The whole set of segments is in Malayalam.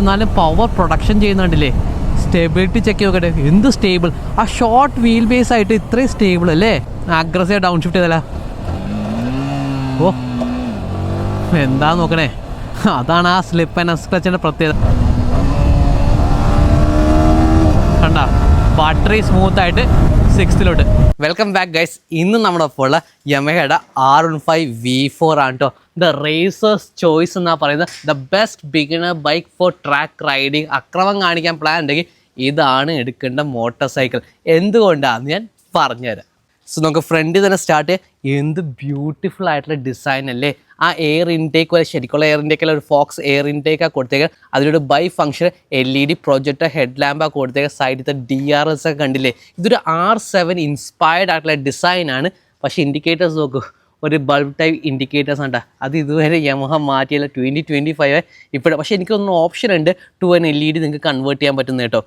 എന്നാലും പവർ പ്രൊഡക്ഷൻ ചെയ്യുന്നുണ്ടല്ലേ. സ്റ്റെബിലിറ്റി ചെക്ക് നോക്കട്ടെ, എന്ത് സ്റ്റേബിൾ. ആ ഷോർട്ട് വീൽ ബേസ് ആയിട്ട് ഇത്രയും സ്റ്റേബിൾ അല്ലേ. അഗ്രസീവ് ഡൗൺ ഷിഫ്റ്റ് ചെയ്തല്ല. ഓ എന്താ നോക്കണേ, അതാണ് ആ സ്ലിപ്പ് ആൻഡ് സ്ക്രച്ചിൻ്റെ പ്രത്യേകത. കണ്ട ബാറ്ററി സ്മൂത്ത് ആയിട്ട് 6th. Welcome back guys. ഇന്ന് നമ്മുടെ ഒപ്പം ഉള്ള യമഹയുടെ R15 V4 ആണ് കേട്ടോ. ദ റേസേഴ്സ് ചോയ്സ് എന്നാണ് പറയുന്നത്. The best beginner bike for track riding. അക്രമം കാണിക്കാൻ പ്ലാൻ ഉണ്ടെങ്കിൽ ഇതാണ് എടുക്കേണ്ട മോട്ടോർ സൈക്കിൾ. എന്തുകൊണ്ടാണെന്ന് ഞാൻ പറഞ്ഞുതരാം. സോ നമുക്ക് ഫ്രണ്ടിൽ തന്നെ സ്റ്റാർട്ട് ചെയ്യാം. എന്ത് ബ്യൂട്ടിഫുൾ ആയിട്ടുള്ള ഡിസൈൻ അല്ലേ. ആ എയർ ഇൻടേക്ക് വരെ ശരിക്കുള്ള എയർ ഇൻടേക്കിൽ ഒരു ഫോക്സ് എയർ ഇൻടേക്കാണ് കൊടുത്തേക്കുക. അതിലൊരു bi function LED projector head ലാമ്പാണ് കൊടുത്തേക്കുക. സൈഡിലത്തെ DRS ഒക്കെ കണ്ടില്ലേ. ഇതൊരു R7 ഇൻസ്പയർഡ് ആയിട്ടുള്ള ഡിസൈനാണ്. പക്ഷേ ഇൻഡിക്കേറ്റേഴ്സ് നോക്കൂ, ഒരു ബൾബ് ടൈപ്പ് ഇൻഡിക്കേറ്റേഴ്സ് ഉണ്ട്. അത് ഇതുവരെ യമഹ മാറ്റിയല്ല. 2025 ഇപ്പോഴും. പക്ഷേ എനിക്കൊന്നും ഓപ്ഷൻ ഉണ്ട് ടു an LED നിങ്ങൾക്ക് കൺവേർട്ട് ചെയ്യാൻ പറ്റുന്ന കേട്ടോ.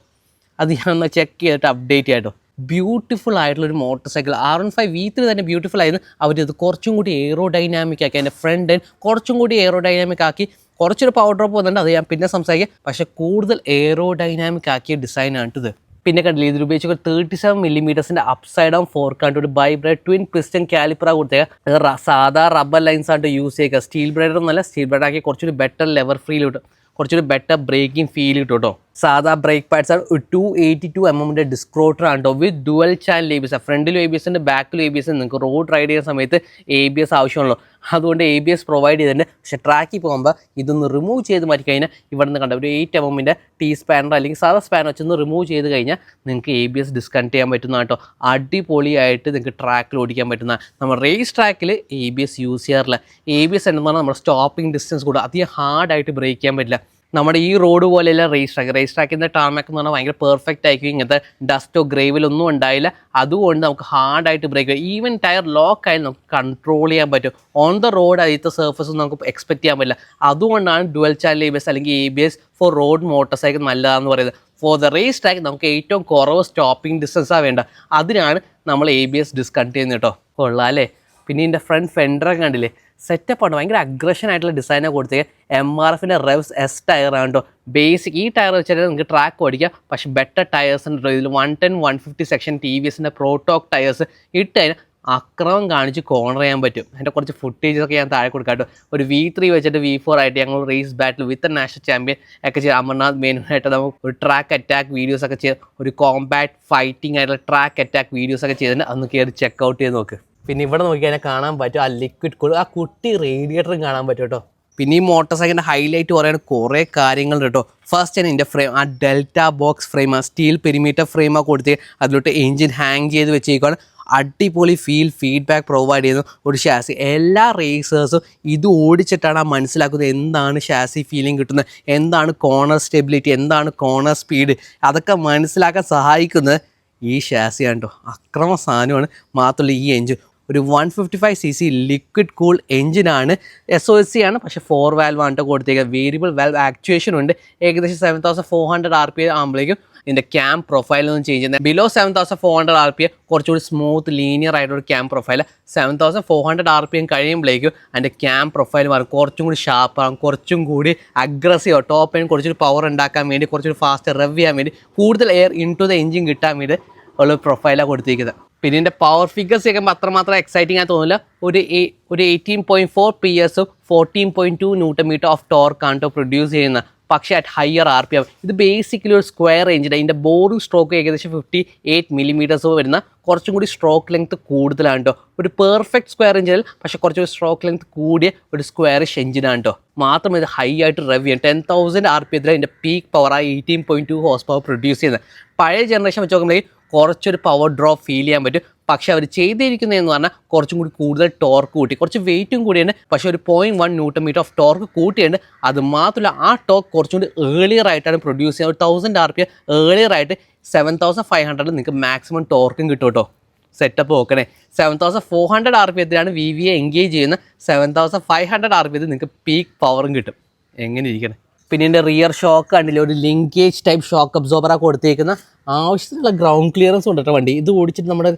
അത് ഞാനൊന്ന് ചെക്ക് ചെയ്തിട്ട് അപ്ഡേറ്റ് ചെയ്യാം കേട്ടോ. ബ്യൂട്ടിഫുൾ ആയിട്ടുള്ളൊരു മോട്ടോർ സൈക്കിൾ. R15 V3 തന്നെ ബ്യൂട്ടിഫുൾ ആയിരുന്നു. അവരത് കുറച്ചും കൂടി എയറോ ഡൈനാമിക് ആക്കി, അതിൻ്റെ ഫ്രണ്ട് എൻഡ് കുറച്ചും കൂടി എയറോ ഡൈനാമിക് ആക്കി. കുറച്ചൊരു പവർ ഡ്രോപ്പ് വന്നിട്ടുണ്ട്, അത് ഞാൻ പിന്നെ സംസാരിക്കാം. പക്ഷേ കൂടുതൽ എയറോ ഡൈനാമിക് ആക്കിയ ഡിസൈനാണ് ഇത്. പിന്നെ കണ്ടില്ല, ഇതിൽ ഉപയോഗിച്ച 37mm അപ്സൈഡ് ഡൗൺ ഫോർക്കാണ്ട് ഒരു ബൈബ്രേഡ് ട്വിൻ പിസ്റ്റൺ കാലിപ്പറാ കൊടുത്തേക്കുക. സാധാ റബ്ബർ ലൈൻസ് ആയിട്ട് യൂസ് ചെയ്യുക. സ്റ്റീൽ ബ്രേഡർ ഒന്നല്ല, സ്റ്റീൽ ബ്രേഡ് ആക്കി കുറച്ചൊരു ബെറ്റർ ലെവർ ഫീൽ കിട്ടും, കുറച്ചൊരു ബെറ്റർ ബ്രേക്കിംഗ് ഫീൽ കിട്ടും കേട്ടോ. സാധാ ബ്രേക്ക് പാഡ്സ് ആണ്. 282mm ഡിസ്ക് റോട്ടർ ആണ് കേട്ടോ, വിത്ത് ഡുവൽ ചാനൽ ABS. ഫ്രണ്ടിലും ABS ഉണ്ട്, ബാക്കിലും ABS ഉണ്ട്. നിങ്ങൾക്ക് റോഡ് റൈഡ് ചെയ്യുന്ന സമയത്ത് ABS ആവശ്യമുള്ളൂ, അതുകൊണ്ട് ABS പ്രൊവൈഡ് ചെയ്തിട്ടുണ്ട്. പക്ഷേ ട്രാക്കിൽ പോകുമ്പോൾ ഇതൊന്ന് റിമൂവ് ചെയ്ത് മാറ്റി കഴിഞ്ഞാൽ ഇവിടെ നിന്ന് കണ്ട ഒരു 8mm T സ്പാനർ അല്ലെങ്കിൽ സാധാ സ്പാനർ വെച്ചൊന്ന് റിമൂവ് ചെയ്ത് കഴിഞ്ഞാൽ നിങ്ങൾക്ക് ABS ഡിസ്കണക്ട് ചെയ്യാൻ പറ്റുന്ന കേട്ടോ. അടിപൊളിയായിട്ട് നിങ്ങൾക്ക് ട്രാക്കിൽ ഓടിക്കാൻ പറ്റുന്ന. നമ്മൾ റേസ് ട്രാക്കിൽ ABS യൂസ് ചെയ്യാറില്ല. ABS എന്ന് പറഞ്ഞാൽ നമ്മുടെ സ്റ്റോപ്പിംഗ് ഡിസ്റ്റൻസ് കൂടെ അധികം ഹാർഡായിട്ട് ബ്രേക്ക് ചെയ്യാൻ പറ്റില്ല. നമ്മുടെ ഈ റോഡ് പോലെയല്ല റേസ് ട്രാക്കിൻ്റെ ടാർമാക്ക് എന്ന് പറഞ്ഞാൽ ഭയങ്കര പെർഫെക്റ്റ് ആയിരിക്കും. ഇങ്ങനത്തെ ഡസ്റ്റോ ഗ്രേവിലൊന്നും ഉണ്ടായില്ല. അതുകൊണ്ട് നമുക്ക് ഹാർഡായിട്ട് ബ്രേക്ക് ചെയ്യാം. ഈവൻ ടയർ ലോക്ക് ആയി നമുക്ക് കൺട്രോൾ ചെയ്യാൻ പറ്റും. ഓൺ ദ റോഡ് അതിലത്തെ സർഫസ് നമുക്ക് എക്സ്പെക്ട് ചെയ്യാൻ പറ്റില്ല. അതുകൊണ്ടാണ് ഡുവൽ ചാനൽ ABS അല്ലെങ്കിൽ ABS for road motorcycle നല്ലതാണെന്ന് പറയുന്നത്. ഫോർ ദ റേസ് ട്രാക്ക് നമുക്ക് ഏറ്റവും കുറവ് സ്റ്റോപ്പിംഗ് ഡിസ്റ്റൻസാണ് വേണ്ട. അതിനാണ് നമ്മൾ ABS ഡിസ്കണക്ട് ചെയ്യുന്നത് കേട്ടോ. കൊള്ളാം അല്ലേ. പിന്നെ ഇതിൻ്റെ ഫ്രണ്ട് ഫെൻഡറൊക്കെ കണ്ടില്ലേ, സെറ്റപ്പാണ്. ഭയങ്കര അഗ്രഷൻ ആയിട്ടുള്ള ഡിസൈനാണ് കൊടുത്തത്. MRFൻ്റെ റെവ്സ് S ടയറാണ് കേട്ടോ. ബേസിക് ഈ ടയർ വെച്ചിട്ട് നിങ്ങൾക്ക് ട്രാക്ക് ഓടിക്കാം. പക്ഷേ ബെറ്റർ ടയേഴ്സ് ഉണ്ട് ഇതിൽ. 110, 150 സെക്ഷൻ TVSൻ്റെ പ്രോട്ടോക്ക് ടയേഴ്സ് ഇട്ട് കഴിഞ്ഞാൽ അക്രമം കാണിച്ച് കോർണർ ചെയ്യാൻ പറ്റും. അതിൻ്റെ കുറച്ച് ഫുട്ടേജസ് ഒക്കെ ഞാൻ താഴെ കൊടുക്കാം കേട്ടോ. ഒരു V3 വെച്ചിട്ട് V4 ആയിട്ട് ഞങ്ങൾ race battle with national champion ഒക്കെ ചെയ്ത് അമർനാഥ് മെയിനായിട്ട് നമുക്ക് ഒരു ട്രാക്ക് അറ്റാക്ക് വീഡിയോസ് ഒക്കെ ചെയ്ത് ഒരു കോമ്പാക്ട് ഫൈറ്റിംഗ് ആയിട്ടുള്ള ട്രാക്ക് അറ്റാക്ക് വീഡിയോസ് ഒക്കെ ചെയ്തിട്ട് അന്ന് കയറി ചെക്കൗട്ട് ചെയ്ത് നോക്ക്. പിന്നെ ഇവിടെ നോക്കി കഴിഞ്ഞാൽ കാണാൻ പറ്റും ആ ലിക്വിഡ് കൂൾ, ആ കുട്ടി റേഡിയേറ്ററും കാണാൻ പറ്റും കേട്ടോ. പിന്നെ ഈ മോട്ടോർ സൈക്കിളിൻ്റെ ഹൈലൈറ്റ് പറയുന്നത് കുറേ കാര്യങ്ങൾ കേട്ടോ. ഫസ്റ്റ് തന്നെ ഇതിൻ്റെ ഫ്രെയിം, ആ ഡെൽറ്റ ബോക്സ് ഫ്രെയിം, ആ സ്റ്റീൽ പെരിമീറ്റർ ഫ്രെയിമാണ് കൊടുത്ത് അതിലോട്ട് എഞ്ചിൻ ഹാങ് ചെയ്ത് വെച്ചേക്കാണ്. അടിപൊളി ഫീഡ്ബാക്ക് പ്രൊവൈഡ് ചെയ്യുന്ന ഒരു ഷാസി. എല്ലാ റേസേഴ്സും ഇത് ഓടിച്ചിട്ടാണ് മനസ്സിലാക്കുന്നത് എന്താണ് ഷാസി ഫീലിംഗ് കിട്ടുന്നത്, എന്താണ് കോർണർ സ്റ്റെബിലിറ്റി, എന്താണ് കോർണർ സ്പീഡ്. അതൊക്കെ മനസ്സിലാക്കാൻ സഹായിക്കുന്നത് ഈ ഷാസിയാണ് കേട്ടോ. അക്രമ സാധനമാണ്. മാത്രമല്ല ഈ എഞ്ചിൻ ഒരു 155cc ലിക്വിഡ് കൂൾ എഞ്ചിനാണ്. SOSC ആണ്, പക്ഷേ 4 വാൽവ് ആണ് കൊടുത്തേക്കുക. വേരിയബിൾ വാൽവ് ആക്ച്വേഷൻ ഉണ്ട്. ഏകദേശം 7400 RPM ആകുമ്പോഴേക്കും ഇതിൻ്റെ ക്യാം പ്രൊഫൈലൊന്നും ചേഞ്ച് ചെയ്യുന്നത്. ബിലോ 7400 RPM കുറച്ചുകൂടി സ്മൂത്ത് ലീനിയർ ആയിട്ടൊരു ക്യാം പ്രൊഫൈൽ. 7400 RPM കഴിയുമ്പോഴേക്കും അതിൻ്റെ ക്യാം പ്രൊഫൈൽ മാറും, കുറച്ചും കൂടി ഷാർപ്പാകും, കുറച്ചും കൂടി അഗ്രസീവ്. ടോപ്പ് എൻഡ് കുറച്ചൊരു പവർ ഉണ്ടാക്കാൻ വേണ്ടി, കുറച്ചൊരു ഫാസ്റ്റ് റെവ് ചെയ്യാൻ വേണ്ടി, കൂടുതൽ air into the engine കിട്ടാൻ വേണ്ടി ഉള്ള പ്രൊഫൈലാണ് കൊടുത്തിരിക്കുന്നത്. പിന്നെ ഇതിൻ്റെ പവർ ഫിഗേഴ്സ് കേൾക്കുമ്പോൾ അത്രമാത്രം എക്സൈറ്റിംഗ് ആയി തോന്നില്ല. ഒരു 18.4 PS 14.2 Nm ഓഫ് ടോർക്കാണ് കേട്ടോ പ്രൊഡ്യൂസ് ചെയ്യുന്നത്. പക്ഷേ അറ്റ് ഹയർ RPM. ഇത് ബേസിക്കലി ഒരു സ്ക്വയർ റേഞ്ചിൽ ഇതിൻ്റെ ബോറിംഗ് സ്ട്രോക്ക് ഏകദേശം 58mm വരുന്ന കുറച്ചും കൂടി സ്ട്രോക്ക് ലെങ്ത് കൂടുതലാണ് കേട്ടോ. ഒരു പെർഫെക്റ്റ് സ്ക്വയർ എഞ്ചിനിൽ പക്ഷേ കുറച്ചുകൂടി സ്ട്രോക്ക് ലെങ്ത് കൂടിയ ഒരു സ്ക്വയറിഷ് എഞ്ചിനാണ് കേട്ടോ. മാത്രം ഇത് ഹൈ ആയിട്ട് റെവ് ചെയ്യാം. 10,000 RPM ഇതിൻ്റെ peak power 18.2 horse power produce ചെയ്യുന്നത്. പഴയ ജനറേഷൻ വെച്ച് നോക്കുമ്പോഴേക്കും കുറച്ചൊരു പവർ ഡ്രോപ്പ് ഫീൽ ചെയ്യാൻ പറ്റും. പക്ഷേ അവർ ചെയ്തിരിക്കുന്നതെന്ന് പറഞ്ഞാൽ കുറച്ചും കൂടി കൂടുതൽ ടോർക്ക് കൂട്ടി, കുറച്ച് വെയിറ്റും കൂടിയാണ്. പക്ഷേ ഒരു 0.1 Nm ഓഫ് ടോർക്ക് കൂട്ടിയുണ്ട്. അത് മാത്രമല്ല ആ ടോർക്ക് കുറച്ചും കൂടി ഏർലിയർ ആയിട്ടാണ് പ്രൊഡ്യൂസ് ചെയ്യുന്നത്. 1000 RPM ഏർലിയർ ആയിട്ട് 7500 നിങ്ങൾക്ക് മാക്സിമം ടോർക്കും കിട്ടും കേട്ടോ. സെറ്റപ്പ് നോക്കണേ. 7400 RPM VVA എൻഗേജ് ചെയ്യുന്ന 7500 RPM നിങ്ങൾക്ക് പീക്ക് പവറും കിട്ടും. എങ്ങനെ ഇരിക്കണേ. പിന്നെ ഇതിൻ്റെ റിയർ ഷോക്ക് കണ്ടില്ലേ, ഒരു ലിങ്കേജ് ടൈപ്പ് ഷോക്ക് അബ്സോർബറാണ് കൊടുത്തേക്കുന്ന. ആവശ്യത്തിനുള്ള ഗ്രൗണ്ട് ക്ലിയറൻസ് കൊണ്ടിട്ട് വണ്ടി. ഇത് ഓടിച്ചിട്ട് നമ്മുടെ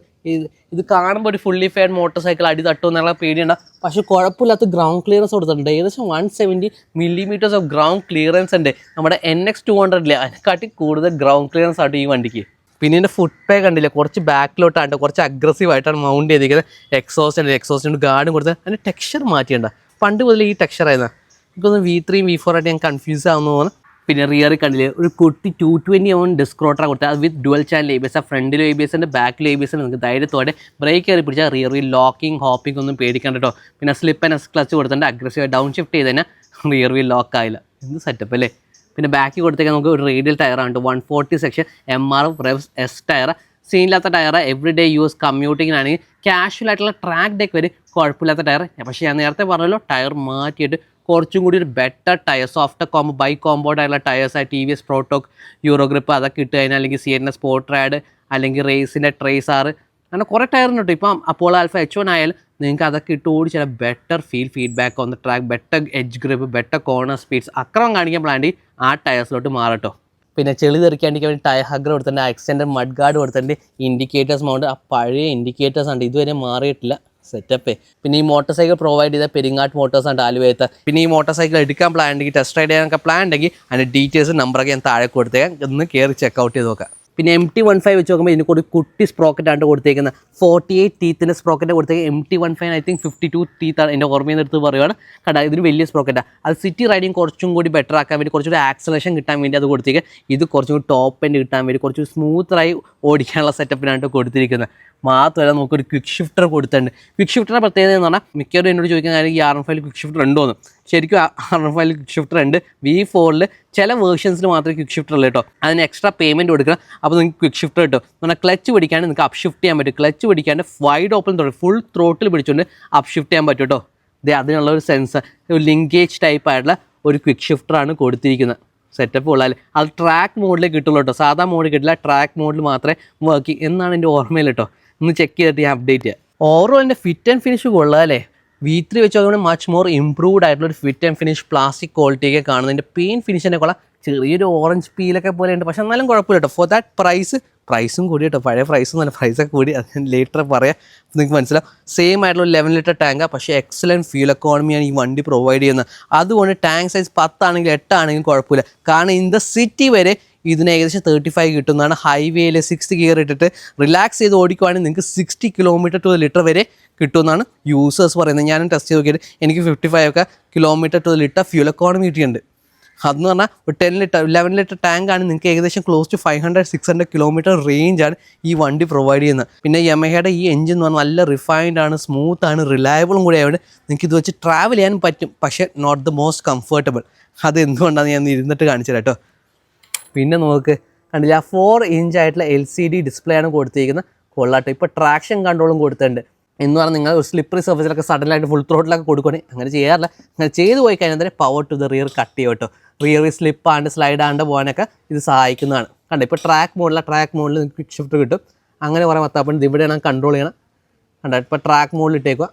ഇത് കാണുമ്പോൾ ഒരു ഫുള്ളി ഫെയർഡ് മോട്ടോർ സൈക്കിൾ അടി തട്ടും എന്നുള്ള പേടിയുണ്ട്. പക്ഷേ കുഴപ്പമില്ലാത്ത ഗ്രൗണ്ട് ക്ലിയറൻസ് കൊടുത്തിട്ടുണ്ട്. ഏകദേശം 170 millimeters ഓഫ് ഗ്രൗണ്ട് ക്ലിയറൻസ് ഉണ്ട്. നമ്മുടെ NX200 അതിനെക്കാട്ടി കൂടുതൽ ഗ്രൗണ്ട് ക്ലിയറൻസ് ആയിട്ട് ഈ വണ്ടിക്ക്. പിന്നെ ഇതിൻ്റെ ഫുഡ് പേ കണ്ടില്ല, കുറച്ച് ബാക്കിലോട്ടാണ്, കുറച്ച് അഗ്രസീവായിട്ടാണ് മൗണ്ട് ചെയ്തിരിക്കുന്നത്. എക്സോസ്റ്റിൻ്റെ ഗാർഡും കൊടുത്ത് അതിൻ്റെ ടെക്സ്ചർ മാറ്റിയുണ്ട്. പണ്ട് മുതൽ ഈ ടെക്സ്ചർ ആയിരുന്നു. എനിക്കൊന്ന് V3 V4 ആയിട്ട് ഞാൻ കൺഫ്യൂസ് ആവുന്നു തോന്നുന്നു. പിന്നെ റിയറിൽ കണ്ടില്ലേ, ഒരു കുട്ടി 220 ഡിസ്ക് റോട്ടറാണ് കൊടുത്തത്. അത് വിത്ത് ഡുവൽ ചാനൽ ABS. ഫ്രണ്ടിലും ABS ഉണ്ട്, ബാക്കിലും ABS ഉണ്ട്. നിങ്ങൾക്ക് ധൈര്യത്തോടെ ബ്രേക്ക് കയറി പിടിച്ചാൽ റിയറിൽ ലോക്കിംഗ് ഹോപ്പിംഗ് ഒന്നും പേടിക്കണ്ട കേട്ടോ. പിന്നെ സ്ലിപ്പ് ആൻഡ് ക്ലച്ച് കൊടുത്തിട്ടുണ്ട്. അഗ്രസീവ് ഡൗൺ ഷിഫ്റ്റ് ചെയ്ത് തന്നെ റിയർ വീൽ ലോക്ക് ആയില്ല. എന്ത് സെറ്റപ്പ് അല്ലേ. പിന്നെ ബാക്കിൽ കൊടുത്തേക്കാൻ നമുക്ക് ഒരു റേഡിയൽ ടയറാണ് 140 section MRF Revs S tyre. സീനില്ലാത്ത ടയർ എവറി ഡേ യൂസ് കമ്മ്യൂട്ടിങ്ങിനാണെങ്കിൽ ക്യാഷ്വൽ ആയിട്ടുള്ള ട്രാക്ക് ഡെക്ക് വരെ കുഴപ്പമില്ലാത്ത ടയർ. പക്ഷേ ഞാൻ നേരത്തെ പറഞ്ഞല്ലോ, ടയർ മാറ്റിയിട്ട് കുറച്ചും കൂടി ഒരു better tyre, soft combo by കോമ്പോർഡ് ആയിട്ടുള്ള ടയേഴ്സായി TVS പ്രോട്ടോക്ക്, യൂറോ ഗ്രിപ്പ് അതൊക്കെ ഇട്ട് കഴിഞ്ഞാൽ, അല്ലെങ്കിൽ CNS സ്പോർട്ട് റാഡ്, അല്ലെങ്കിൽ റേസിൻ്റെ ട്രേസാർ, അങ്ങനെ കുറേ ടയറിന് കിട്ടും. ഇപ്പം അപ്പോളോ ആൽഫ H1 ആയാലും നിങ്ങൾക്ക് അതൊക്കെ ഇട്ട് ഓടിച്ചാൽ better feedback on the track, better edge grip, better corner speeds, അക്രമം കാണിക്കാൻ പ്ലാണ്ടി ആ ടയേഴ്സിലോട്ട് മാറട്ടോ. പിന്നെ ചെളി തെറിക്കാണ്ടിരിക്കാൻ വേണ്ടി ടയർ ഹഗ്ഗർ കൊടുത്തിട്ടുണ്ട്, എക്സ്റ്റൻഡർ മഡ് ഗാർഡ് കൊടുത്തിട്ടുണ്ട്, ഇൻഡിക്കേറ്റേഴ്സ് മൗണ്ട് ആ പഴയ ഇൻഡിക്കേറ്റേഴ്സ് ഉണ്ട്, ഇതുവരെ മാറിയിട്ടില്ല. സെറ്റപ്പേ. പിന്നെ ഈ മോട്ടോർ സൈക്കിൾ പ്രൊവൈഡ് ചെയ്ത പെരിങ്ങാട്ട് മോട്ടോഴ്സ് ആണ് ആലുവയത്ത്. പിന്നെ ഈ മോട്ടോർ സൈക്കിൾ എടുക്കാൻ പ്ലാൻ ഉണ്ടെങ്കിൽ, ടെസ്റ്റ് റൈഡ് ചെയ്യാനൊക്കെ പ്ലാൻ ഉണ്ടെങ്കിൽ അതിൻ്റെ ഡീറ്റെയിൽസ് നമ്പറൊക്കെ ഞാൻ താഴെ കൊടുത്തേക്കാം, ഒന്ന് കയറി ചെക്കൗട്ട് ചെയ്ത് നോക്കാം. പിന്നെ MT15 വെച്ച് നോക്കുമ്പോൾ ഇതിന് ഒരു കുട്ടി സ്പ്രോക്കറ്റാണ് കൊടുത്തേക്കുന്നത്. 48 ടീത്തിൻ്റെ സ്പ്രോക്കറ്റ് കൊടുത്തേക്ക്. MT15 ഐ തിങ്ക് 52 ടീത്താണ് എൻ്റെ ഓർമ്മയിൽ നിന്ന് എടുത്ത് പറയുകയാണ്. കണ്ടാ ഇതിന് വലിയ സ്പ്രോക്കറ്റാണ്. അത് സിറ്റി റൈഡിങ് കുറച്ചും കൂടി ബെറ്റർ ആക്കാൻ വേണ്ടി, കുറച്ചുകൂടി ആക്സലേഷൻ കിട്ടാൻ വേണ്ടി അത് കൊടുത്തേക്ക്. ഇത് കുറച്ചും കൂടി ടോപ്പ് എൻഡ് കിട്ടാൻ വേണ്ടി, കുറച്ച് സ്മൂത്തായി ഓടിക്കാനുള്ള സെറ്റപ്പിനായിട്ട് കൊടുത്തിരിക്കുന്നത്. മാത്രമല്ല നമുക്കൊരു ക്വിക്ക് ഷിഫ്റ്റർ കൊടുത്തിട്ടുണ്ട്. ക്വിക്ക് ഷിഫ്റ്ററിൻ്റെ പ്രത്യേകത എന്ന് പറഞ്ഞാൽ, മിക്കവരും എന്നോട് ചോദിക്കുന്ന കാര്യം ഈ R15 ക്വിക്ക് ഷിഫ്റ്റർ ഉണ്ടോയെന്ന്. ശരിക്കും R15 ക്വിക്ക് ഷിഫ്റ്റർ ഉണ്ട്. V4 ചില വേർഷൻസിൽ മാത്രമേ ക്വിക്ക് ഷിഫ്റ്റർ ഉള്ളൂ കേട്ടോ. അതിന് എക്സ്ട്രാ പേയ്മെൻറ്റ് കൊടുക്കണം. അപ്പോൾ നിങ്ങൾക്ക് ക്വിക്ക് ഷിഫ്റ്റർ കിട്ടും. എന്നാൽ ക്ലച്ച് പിടിക്കാണ്ട് നിങ്ങൾക്ക് അപ്പ് ഷിഫ്റ്റ് ചെയ്യാൻ പറ്റും. ക്ലച്ച് പിടിക്കാണ്ട് വൈഡ് ഓപ്പൺ തുടങ്ങി ഫുൾ ത്രോട്ടിൽ പിടിച്ചുകൊണ്ട് അപ്പ് ഷിഫ്റ്റ് ചെയ്യാൻ പറ്റും കേട്ടോ. അതിനുള്ള ഒരു സെൻസർ, ഒരു ലിങ്കേജ് ടൈപ്പ് ആയിട്ടുള്ള ഒരു ക്വിക്ക് ഷിഫ്റ്ററാണ് കൊടുത്തിരിക്കുന്നത്. സെറ്റപ്പ് കൊള്ളാല്ലേ. അത് ട്രാക്ക് മോഡിലേ കിട്ടുള്ളൂ കേട്ടോ, സാധാ മോഡിൽ കിട്ടില്ല. ട്രാക്ക് മോഡിൽ മാത്രമേ വർക്ക് ചെയ്യും എന്നാണ് എൻ്റെ ഓർമ്മയിൽ കേട്ടോ. ഒന്ന് ചെക്ക് ചെയ്തിട്ട് ഞാൻ അപ്ഡേറ്റ് ചെയ്യാം. ഓവറോൾ എൻ്റെ ഫിറ്റ് ആൻഡ് ഫിനിഷ് കൊള്ളാം അല്ലേ. V3 വെച്ച് അതുകൊണ്ട് മച്ച് മോർ ഇംപ്രൂവ്ഡ് ആയിട്ടുള്ള ഒരു ഫിറ്റ് ആൻഡ് ഫിനിഷ് പ്ലാസ്റ്റിക് ക്വാളിറ്റിയൊക്കെ കാണുന്നതിൻ്റെ പെയിൻറ്റ് ഫിനിഷ് തന്നെ കൊള്ളാം. ചെറിയൊരു ഓറഞ്ച് പീലൊക്കെ പോലെ ഉണ്ട്, പക്ഷെ എന്നാലും കുഴപ്പമില്ല കേട്ടോ. ഫോർ ദാറ്റ് പ്രൈസും കൂടി കേട്ടോ. പഴയ പ്രൈസും നല്ല പ്രൈസൊക്കെ കൂടി, അത് ഞാൻ ലേറ്റർ പറയാം, നിങ്ങൾക്ക് മനസ്സിലാവും. സെയിം ആയിട്ടുള്ള 11 ലിറ്റർ ടാങ്കാണ്, പക്ഷേ എക്സലൻറ്റ് ഫ്യൂൽ എക്കോണമിയാണ് ഈ വണ്ടി പ്രൊവൈഡ് ചെയ്യുന്നത്. അതുകൊണ്ട് ടാങ്ക് സൈസ് 10 ആണെങ്കിലും 8 ആണെങ്കിലും കുഴപ്പമില്ല. കാരണം ഇൻ ദ സിറ്റി വരെ ഇതിന് ഏകദേശം 35 കിട്ടുന്നതാണ്. ഹൈവേയിൽ 6 ഗിയർ ഇട്ടിട്ട് റിലാക്സ് ചെയ്ത് ഓടിക്കുവാണെങ്കിൽ നിങ്ങൾക്ക് 60 കിലോമീറ്റർ ടു ലിറ്റർ വരെ കിട്ടുമെന്നാണ് യൂസേഴ്സ് പറയുന്നത്. ഞാനും ടെസ്റ്റ് ചെയ്ത് നോക്കിയിട്ട് എനിക്ക് 55 kilometre two litre fuel economy കിട്ടിയിട്ടുണ്ട്. അതെന്ന് പറഞ്ഞാൽ ഒരു 11 ലിറ്റർ ടാങ്കാണ് നിങ്ങൾക്ക് ഏകദേശം ക്ലോസ് ടു 500-600 കിലോമീറ്റർ റേഞ്ചാണ് ഈ വണ്ടി പ്രൊവൈഡ് ചെയ്യുന്നത്. പിന്നെ യമഹയുടെ ഈ എഞ്ചിൻ എന്ന് പറഞ്ഞാൽ നല്ല റിഫൈൻഡ് ആണ്, സ്മൂത്ത് ആണ്, റിലയബിളും കൂടി ആയതുകൊണ്ട് നിങ്ങൾക്ക് ഇത് വെച്ച് ട്രാവൽ ചെയ്യാൻ പറ്റും. പക്ഷേ നോട്ട് ദ മോസ്റ്റ് കംഫർട്ടബിൾ. അത് എന്തുകൊണ്ടാണ് ഞാൻ ഇരുന്നിട്ട് കാണിച്ചത് കേട്ടോ. പിന്നെ നമുക്ക് കണ്ടില്ല, 4 ഇഞ്ച് ആയിട്ടുള്ള LCD ഡിസ്പ്ലേ ആണ് കൊടുത്തിരിക്കുന്നത്. കൊള്ളാട്ടോ. ഇപ്പോൾ ട്രാക്ഷൻ കൺട്രോളും കൊടുത്തിട്ടുണ്ട്. എന്ന് പറഞ്ഞാൽ നിങ്ങൾ ഒരു സ്ലിപ്പറി സർഫസിലൊക്കെ സഡനായിട്ട് ഫുൾ ത്രോട്ടിലൊക്കെ കൊടുക്കുകയാണെങ്കിൽ, അങ്ങനെ ചെയ്യാറില്ല, അങ്ങനെ ചെയ്ത് പോയി കഴിഞ്ഞാൽ power to the rear cut ചെയ്യും കേട്ടോ. റിയർ സ്ലിപ്പാണ്ട് സ്ലൈഡാണ്ട് പോകാനൊക്കെ ഇത് സഹായിക്കുന്നതാണ്. കണ്ടോ, ഇപ്പോൾ ട്രാക്ക് മോഡിൽ നിങ്ങൾക്ക് ക്വിക്ക് ഷിഫ്റ്റ് കിട്ടും. അങ്ങനെ പറയാൻ പറ്റാപ്പോൾ ഇവിടെയാണ് കൺട്രോൾ ചെയ്യണം. കണ്ടോ, ഇപ്പോൾ ട്രാക്ക് മോഡിൽ ഇട്ടേക്കുക.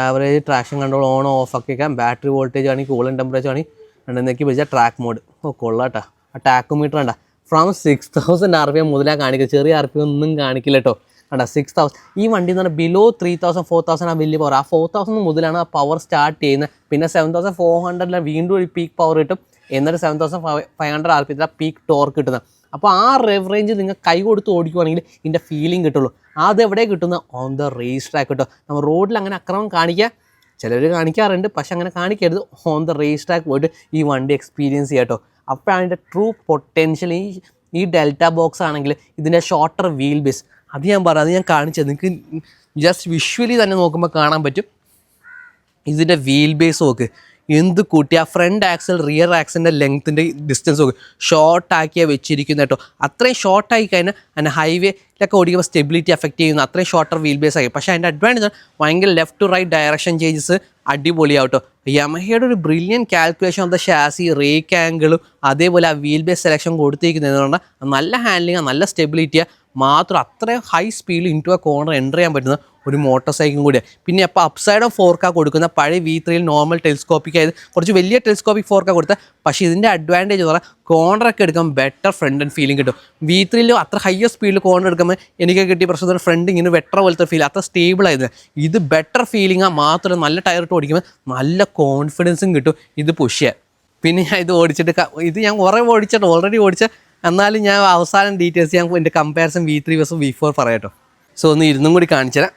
Average traction control on off ഒക്കെ വയ്ക്കാം. ബാറ്ററി വോൾട്ടേജ് ആണെങ്കിൽ, കൂളിംഗ് ടെമ്പറേച്ചർ ആണെങ്കിൽ രണ്ടെന്നേക്ക് വെച്ചാൽ ട്രാക്ക് മോഡ്. കൊള്ളാട്ടോ. ആ ടാക്കോമീറ്റർ കണ്ട ഫ്രം 6000 RPM മുതലാണ് കാണിക്കുക. ചെറിയ RPM ഒന്നും കാണിക്കില്ല കേട്ടോ. കണ്ട 6000. ഈ വണ്ടി എന്ന് പറഞ്ഞാൽ ബിലോ 3000 4000 ആ വലിയ പവർ. ആ 4000 മുതലാണ് ആ പവർ സ്റ്റാർട്ട് ചെയ്യുന്നത്. പിന്നെ 7400 വീണ്ടും ഒരു പീക്ക് പവർ കിട്ടും. എന്നിട്ട് 7500 RPM പീക്ക് ടോർക്ക് കിട്ടുന്നത്. അപ്പോൾ ആ റെവ് റേഞ്ച് നിങ്ങൾ കൈ കൊടുത്ത് ഓടിക്കുവാണെങ്കിൽ ഇതിൻ്റെ ഫീലിംഗ് കിട്ടുള്ളൂ. അതെവിടെ കിട്ടുന്നത്? ഓൺ ദ റേസ് ട്രാക്ക് കിട്ടും. നമ്മൾ റോഡിൽ അങ്ങനെ അക്രമം കാണിക്കുക, ചിലർ കാണിക്കാറുണ്ട്, പക്ഷെ അങ്ങനെ കാണിക്കരുത്. ഓൺ ദ റേസ് ട്രാക്ക് പോയിട്ട് ഈ വണ്ടി എക്സ്പീരിയൻസ് ചെയ്യാം കേട്ടോ. അപ്പോഴാണ് ഇതിൻ്റെ ട്രൂ പൊട്ടൻഷ്യൽ. ഈ ഡെൽറ്റ ബോക്സ് ആണെങ്കിൽ ഇതിൻ്റെ ഷോർട്ടർ വീൽ ബേസ്, അത് ഞാൻ പറയാം, അത് ഞാൻ കാണിച്ചത് നിങ്ങൾക്ക് ജസ്റ്റ് വിഷ്വലി തന്നെ നോക്കുമ്പോൾ കാണാൻ പറ്റും. ഇതിൻ്റെ വീൽ ബേസ് നോക്ക് എന്ത് കൂട്ടി. ആ ഫ്രണ്ട് ആക്സൽ റിയർ ആക്സലിൻ്റെ ലെങ്ത്തിൻ്റെ ഡിസ്റ്റൻസ് നോക്ക്. ഷോർട്ടാക്കിയാണ് വെച്ചിരിക്കുന്നത് കേട്ടോ. അത്രയും ഷോർട്ടായി കഴിഞ്ഞാൽ അതിന് ഹൈവേയിലൊക്കെ ഓടിക്കുമ്പോൾ സ്റ്റെബിലിറ്റി എഫക്റ്റ് ചെയ്യുന്നു. അത്രയും ഷോർട്ടർ വീൽ ബേസ് ആയി. പക്ഷേ അതിൻ്റെ അഡ്വാൻറ്റേജ് ഭയങ്കര left to right direction changes അടിപൊളിയാവും കേട്ടോ. യമഹയുടെ ഒരു brilliant calculation of the chassis, rake ആംഗിളും അതേപോലെ ആ വീൽ ബേസ് സെലക്ഷൻ കൊടുത്തിരിക്കുന്നതെന്ന് പറഞ്ഞാൽ നല്ല ഹാൻഡ്ലിങ്ങാണ്, നല്ല സ്റ്റെബിലിറ്റിയാണ്, മാത്രം അത്രയും ഹൈ സ്പീഡിൽ ഇൻറ്റു ആ കോർണർ എൻ്റർ ചെയ്യാൻ പറ്റുന്ന ഒരു മോട്ടോർ സൈക്കിളും കൂടിയാണ്. പിന്നെ അപ്പോൾ അപ്സൈഡ് ഓഫ് ഫോർക്കാ കൊടുക്കുന്ന പഴയ V3 നോർമൽ ടെലിസ്കോപ്പിക് ആയത് കുറച്ച് വലിയ ടെലിസ്കോപ്പിക് ഫോർക്കാ കൊടുത്ത. പക്ഷേ ഇതിൻ്റെ അഡ്വാൻറ്റേജ് എന്ന് പറഞ്ഞാൽ കോർണറൊക്കെ എടുക്കാൻ ബെറ്റർ ഫ്രണ്ട് ആൻഡ് ഫീലിംഗ് കിട്ടും. V3 അത്ര ഹയർ സ്പീഡിൽ കോർണർ എടുക്കുമ്പോൾ എനിക്ക് കിട്ടിയ പ്രശ്നം ഫ്രണ്ട് ഇങ്ങനെ വെട്ടർ പോലത്തെ ഫീൽ, അത്ര സ്റ്റേബിൾ ആയിരുന്നു. ഇത് ബെറ്റർ ഫീലിംഗ് മാത്രം നല്ല ടയർ ഇട്ട് ഓടിക്കുമ്പോൾ നല്ല കോൺഫിഡൻസും കിട്ടും ഇത് പുഷ് ചെയ്യാൻ. പിന്നെ ഞാൻ ഇത് ഓടിച്ചിട്ട് ഇത് ഞാൻ കുറേ ഓൾറെഡി ഓടിച്ച, എന്നാലും ഞാൻ അവസാനം ഡീറ്റെയിൽസ് ഞാൻ എൻ്റെ കമ്പാരിസൺ V3 vs V4 പറയാട്ടോ. സോ ഒന്ന് ഇരുന്നും കൂടി കാണിച്ചു തരാം.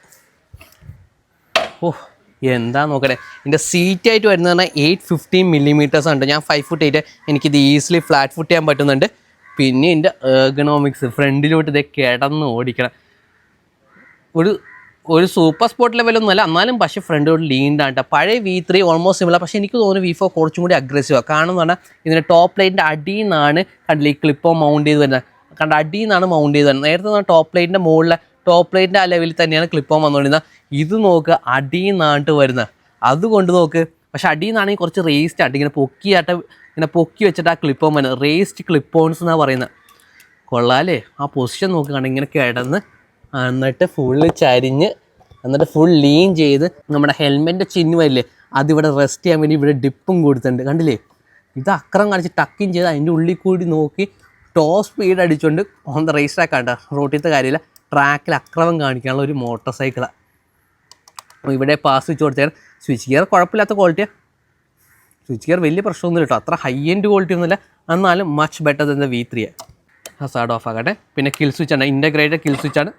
എന്താ നോക്കണേ, എൻ്റെ സീറ്റായിട്ട് വരുന്നത് പറഞ്ഞാൽ 815 mm ഉണ്ട്. ഞാൻ 5'8", എനിക്കിത് ഈസിലി ഫ്ലാറ്റ് ഫുട്ട് ചെയ്യാൻ പറ്റുന്നുണ്ട്. പിന്നെ എൻ്റെ എർഗണോമിക്സ് ഫ്രണ്ടിലോട്ട് ഇതേ കിടന്ന് ഓടിക്കണം. ഒരു സൂപ്പർ സ്പോർട്ട് ലെവലൊന്നുമല്ല, എന്നാലും പക്ഷേ ഫ്രണ്ടിലോട്ട് ലീൻഡാണ് കേട്ടോ. പഴയ V3 ഓൾമോസ്റ്റ് സിമിലർ, പക്ഷേ എനിക്ക് തോന്നുന്നു V4 കുറച്ചും കൂടി അഗ്രസീവാണ്. കാരണം എന്ന് പറഞ്ഞാൽ ഇതിൻ്റെ ടോപ്പ് ലൈറ്റിൻ്റെ അടിയിൽ നിന്നാണ് കണ്ടില്ലേ ഈ ക്ലിപ്പോ മൗണ്ട് ചെയ്ത് വരുന്നത്. അടിയിൽ നിന്നാണ് മൗണ്ട് ചെയ്ത് വരുന്നത്. നേരത്തെ ടോപ്പ് ലൈറ്റിൻ്റെ മുകളിലെ ടോപ്പ് ലൈറ്റിൻ്റെ ആ ലെവലിൽ തന്നെയാണ് ക്ലിപ്പോ വന്നുകൊണ്ടിരുന്നത്. ഇത് നോക്കുക അടിയിൽ നിന്നാണ്ട് വരുന്നത്, അതുകൊണ്ട് നോക്ക്. പക്ഷേ അടിയിൽ നിന്നാണെങ്കിൽ കുറച്ച് റേസ്റ്റ് ആയിട്ട് ഇങ്ങനെ പൊക്കി വെച്ചിട്ട് ആ ക്ലിപ്പോൺ വരുന്നത്. റേസ്റ്റ് ക്ലിപ്പോൺസ് എന്നാണ് പറയുന്നത്. കൊള്ളാലേ, ആ പൊസിഷൻ നോക്കുകയാണെങ്കിൽ ഇങ്ങനെ കിടന്ന് എന്നിട്ട് ഫുള്ള് ചരിഞ്ഞ് എന്നിട്ട് ഫുൾ ലീൻ ചെയ്ത് നമ്മുടെ ഹെൽമെറ്റിൻ്റെ ചിഹ്നമില്ലേ അതിവിടെ റെസ്റ്റ് ചെയ്യാൻ വേണ്ടി ഇവിടെ ഡിപ്പും കൊടുത്തിട്ടുണ്ട്. കണ്ടില്ലേ, ഇത് അക്രം കാണിച്ച് ടക്കിങ് ചെയ്ത് അതിൻ്റെ ഉള്ളിൽ കൂടി നോക്കി ടോപ്പ് സ്പീഡ് അടിച്ചുകൊണ്ട് ഓൺ ദ റേസ് ട്രാക്ക് ആണ്. റോട്ടിലത്തെ കാര്യമില്ല, ട്രാക്കിൽ അക്രമം കാണിക്കാനുള്ള ഒരു മോട്ടോർ സൈക്കിളാണ്. അപ്പോൾ ഇവിടെ പാസ് സ്വിച്ച് കൊടുത്താൽ സ്വിച്ച് ഗിയർ കുഴപ്പമില്ലാത്ത ക്വാളിറ്റിയാണ്. സ്വിച്ച് ഗിയർ വലിയ പ്രശ്നമൊന്നും കേട്ടോ, അത്ര ഹൈ എൻഡ് ക്വാളിറ്റി ഒന്നുമില്ല, എന്നാലും much better than the V3. Hazard of ആകട്ടെ. പിന്നെ കിൽ സ്വിച്ച് ആണ്, ഇൻ്റഗ്രേറ്റഡ് കിൽ സ്വിച്ചാണ്.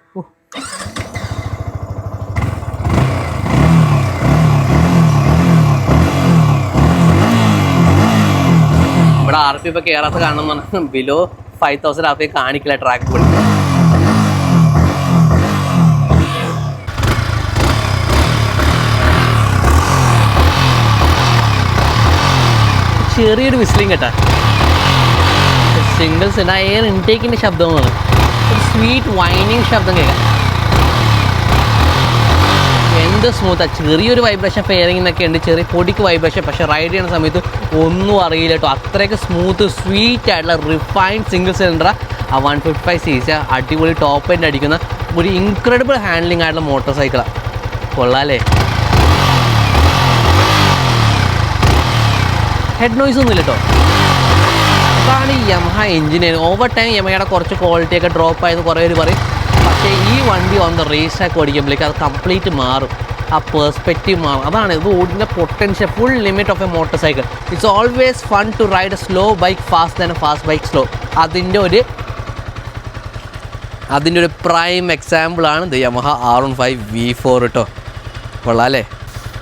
ഇവിടെ RP ഇപ്പോൾ കയറാത്ത കാണണം എന്ന് പറഞ്ഞാൽ ബിലോ 5000 RP കാണിക്കില്ല ട്രാക്ക് കൂടി. ചെറിയൊരു വിസ്ലിംഗ് കേട്ടാ, സിംഗിൾസ് എയർ ഇൻടേക്കിൻ്റെ ശബ്ദമാണ്, ഒരു സ്വീറ്റ് വൈനിങ് ശബ്ദം കേൾക്കാം. എന്ത് സ്മൂത്താണ്, ചെറിയൊരു വൈബ്രേഷൻ ഫെയറിങ്ങിനൊക്കെ ഉണ്ട്, ചെറിയ പൊടിക്ക് വൈബ്രേഷൻ, പക്ഷേ റൈഡ് ചെയ്യുന്ന സമയത്ത് ഒന്നും അറിയില്ല കേട്ടോ. അത്രയ്ക്ക് സ്മൂത്ത് സ്വീറ്റ് ആയിട്ടുള്ള റിഫൈൻഡ് സിംഗിൾ സിലിണ്ടർ ആ 155cc അടിപൊളി ടോപ്പ് എൻഡ് അടിക്കുന്ന ഒരു ഇൻക്രെഡിബിൾ ഹാൻഡ്ലിംഗ് ആയിട്ടുള്ള മോട്ടോർ സൈക്കിളാണ്. കൊള്ളാലേ. ഹെഡ് നോയ്സ് ഒന്നുമില്ല കേട്ടോ. അതാണ് ഈ യമഹ എഞ്ചിനീയർ. ഓവർ ടൈം യമഹയുടെ കുറച്ച് ക്വാളിറ്റിയൊക്കെ ഡ്രോപ്പ് ആയെന്ന് കുറേ പേര് പറയും. പക്ഷേ ഈ വണ്ടി ഓൺ ദ റേസ് ട്രാക്ക് ഓടിക്കുമ്പോഴേക്ക് അത് കംപ്ലീറ്റ് മാറും, ആ പേഴ്സ്പെക്റ്റീവ് മാറും. അതാണ് ഇത് ഓടുന്ന potential, full limit of a motorcycle. It's always fun to ride a slow bike fast than a fast bike slow. അതിൻ്റെ ഒരു പ്രൈം എക്സാമ്പിളാണ് ഇത് യമഹ R15 V4 കേട്ടോ. കൊള്ളാമല്ലേ.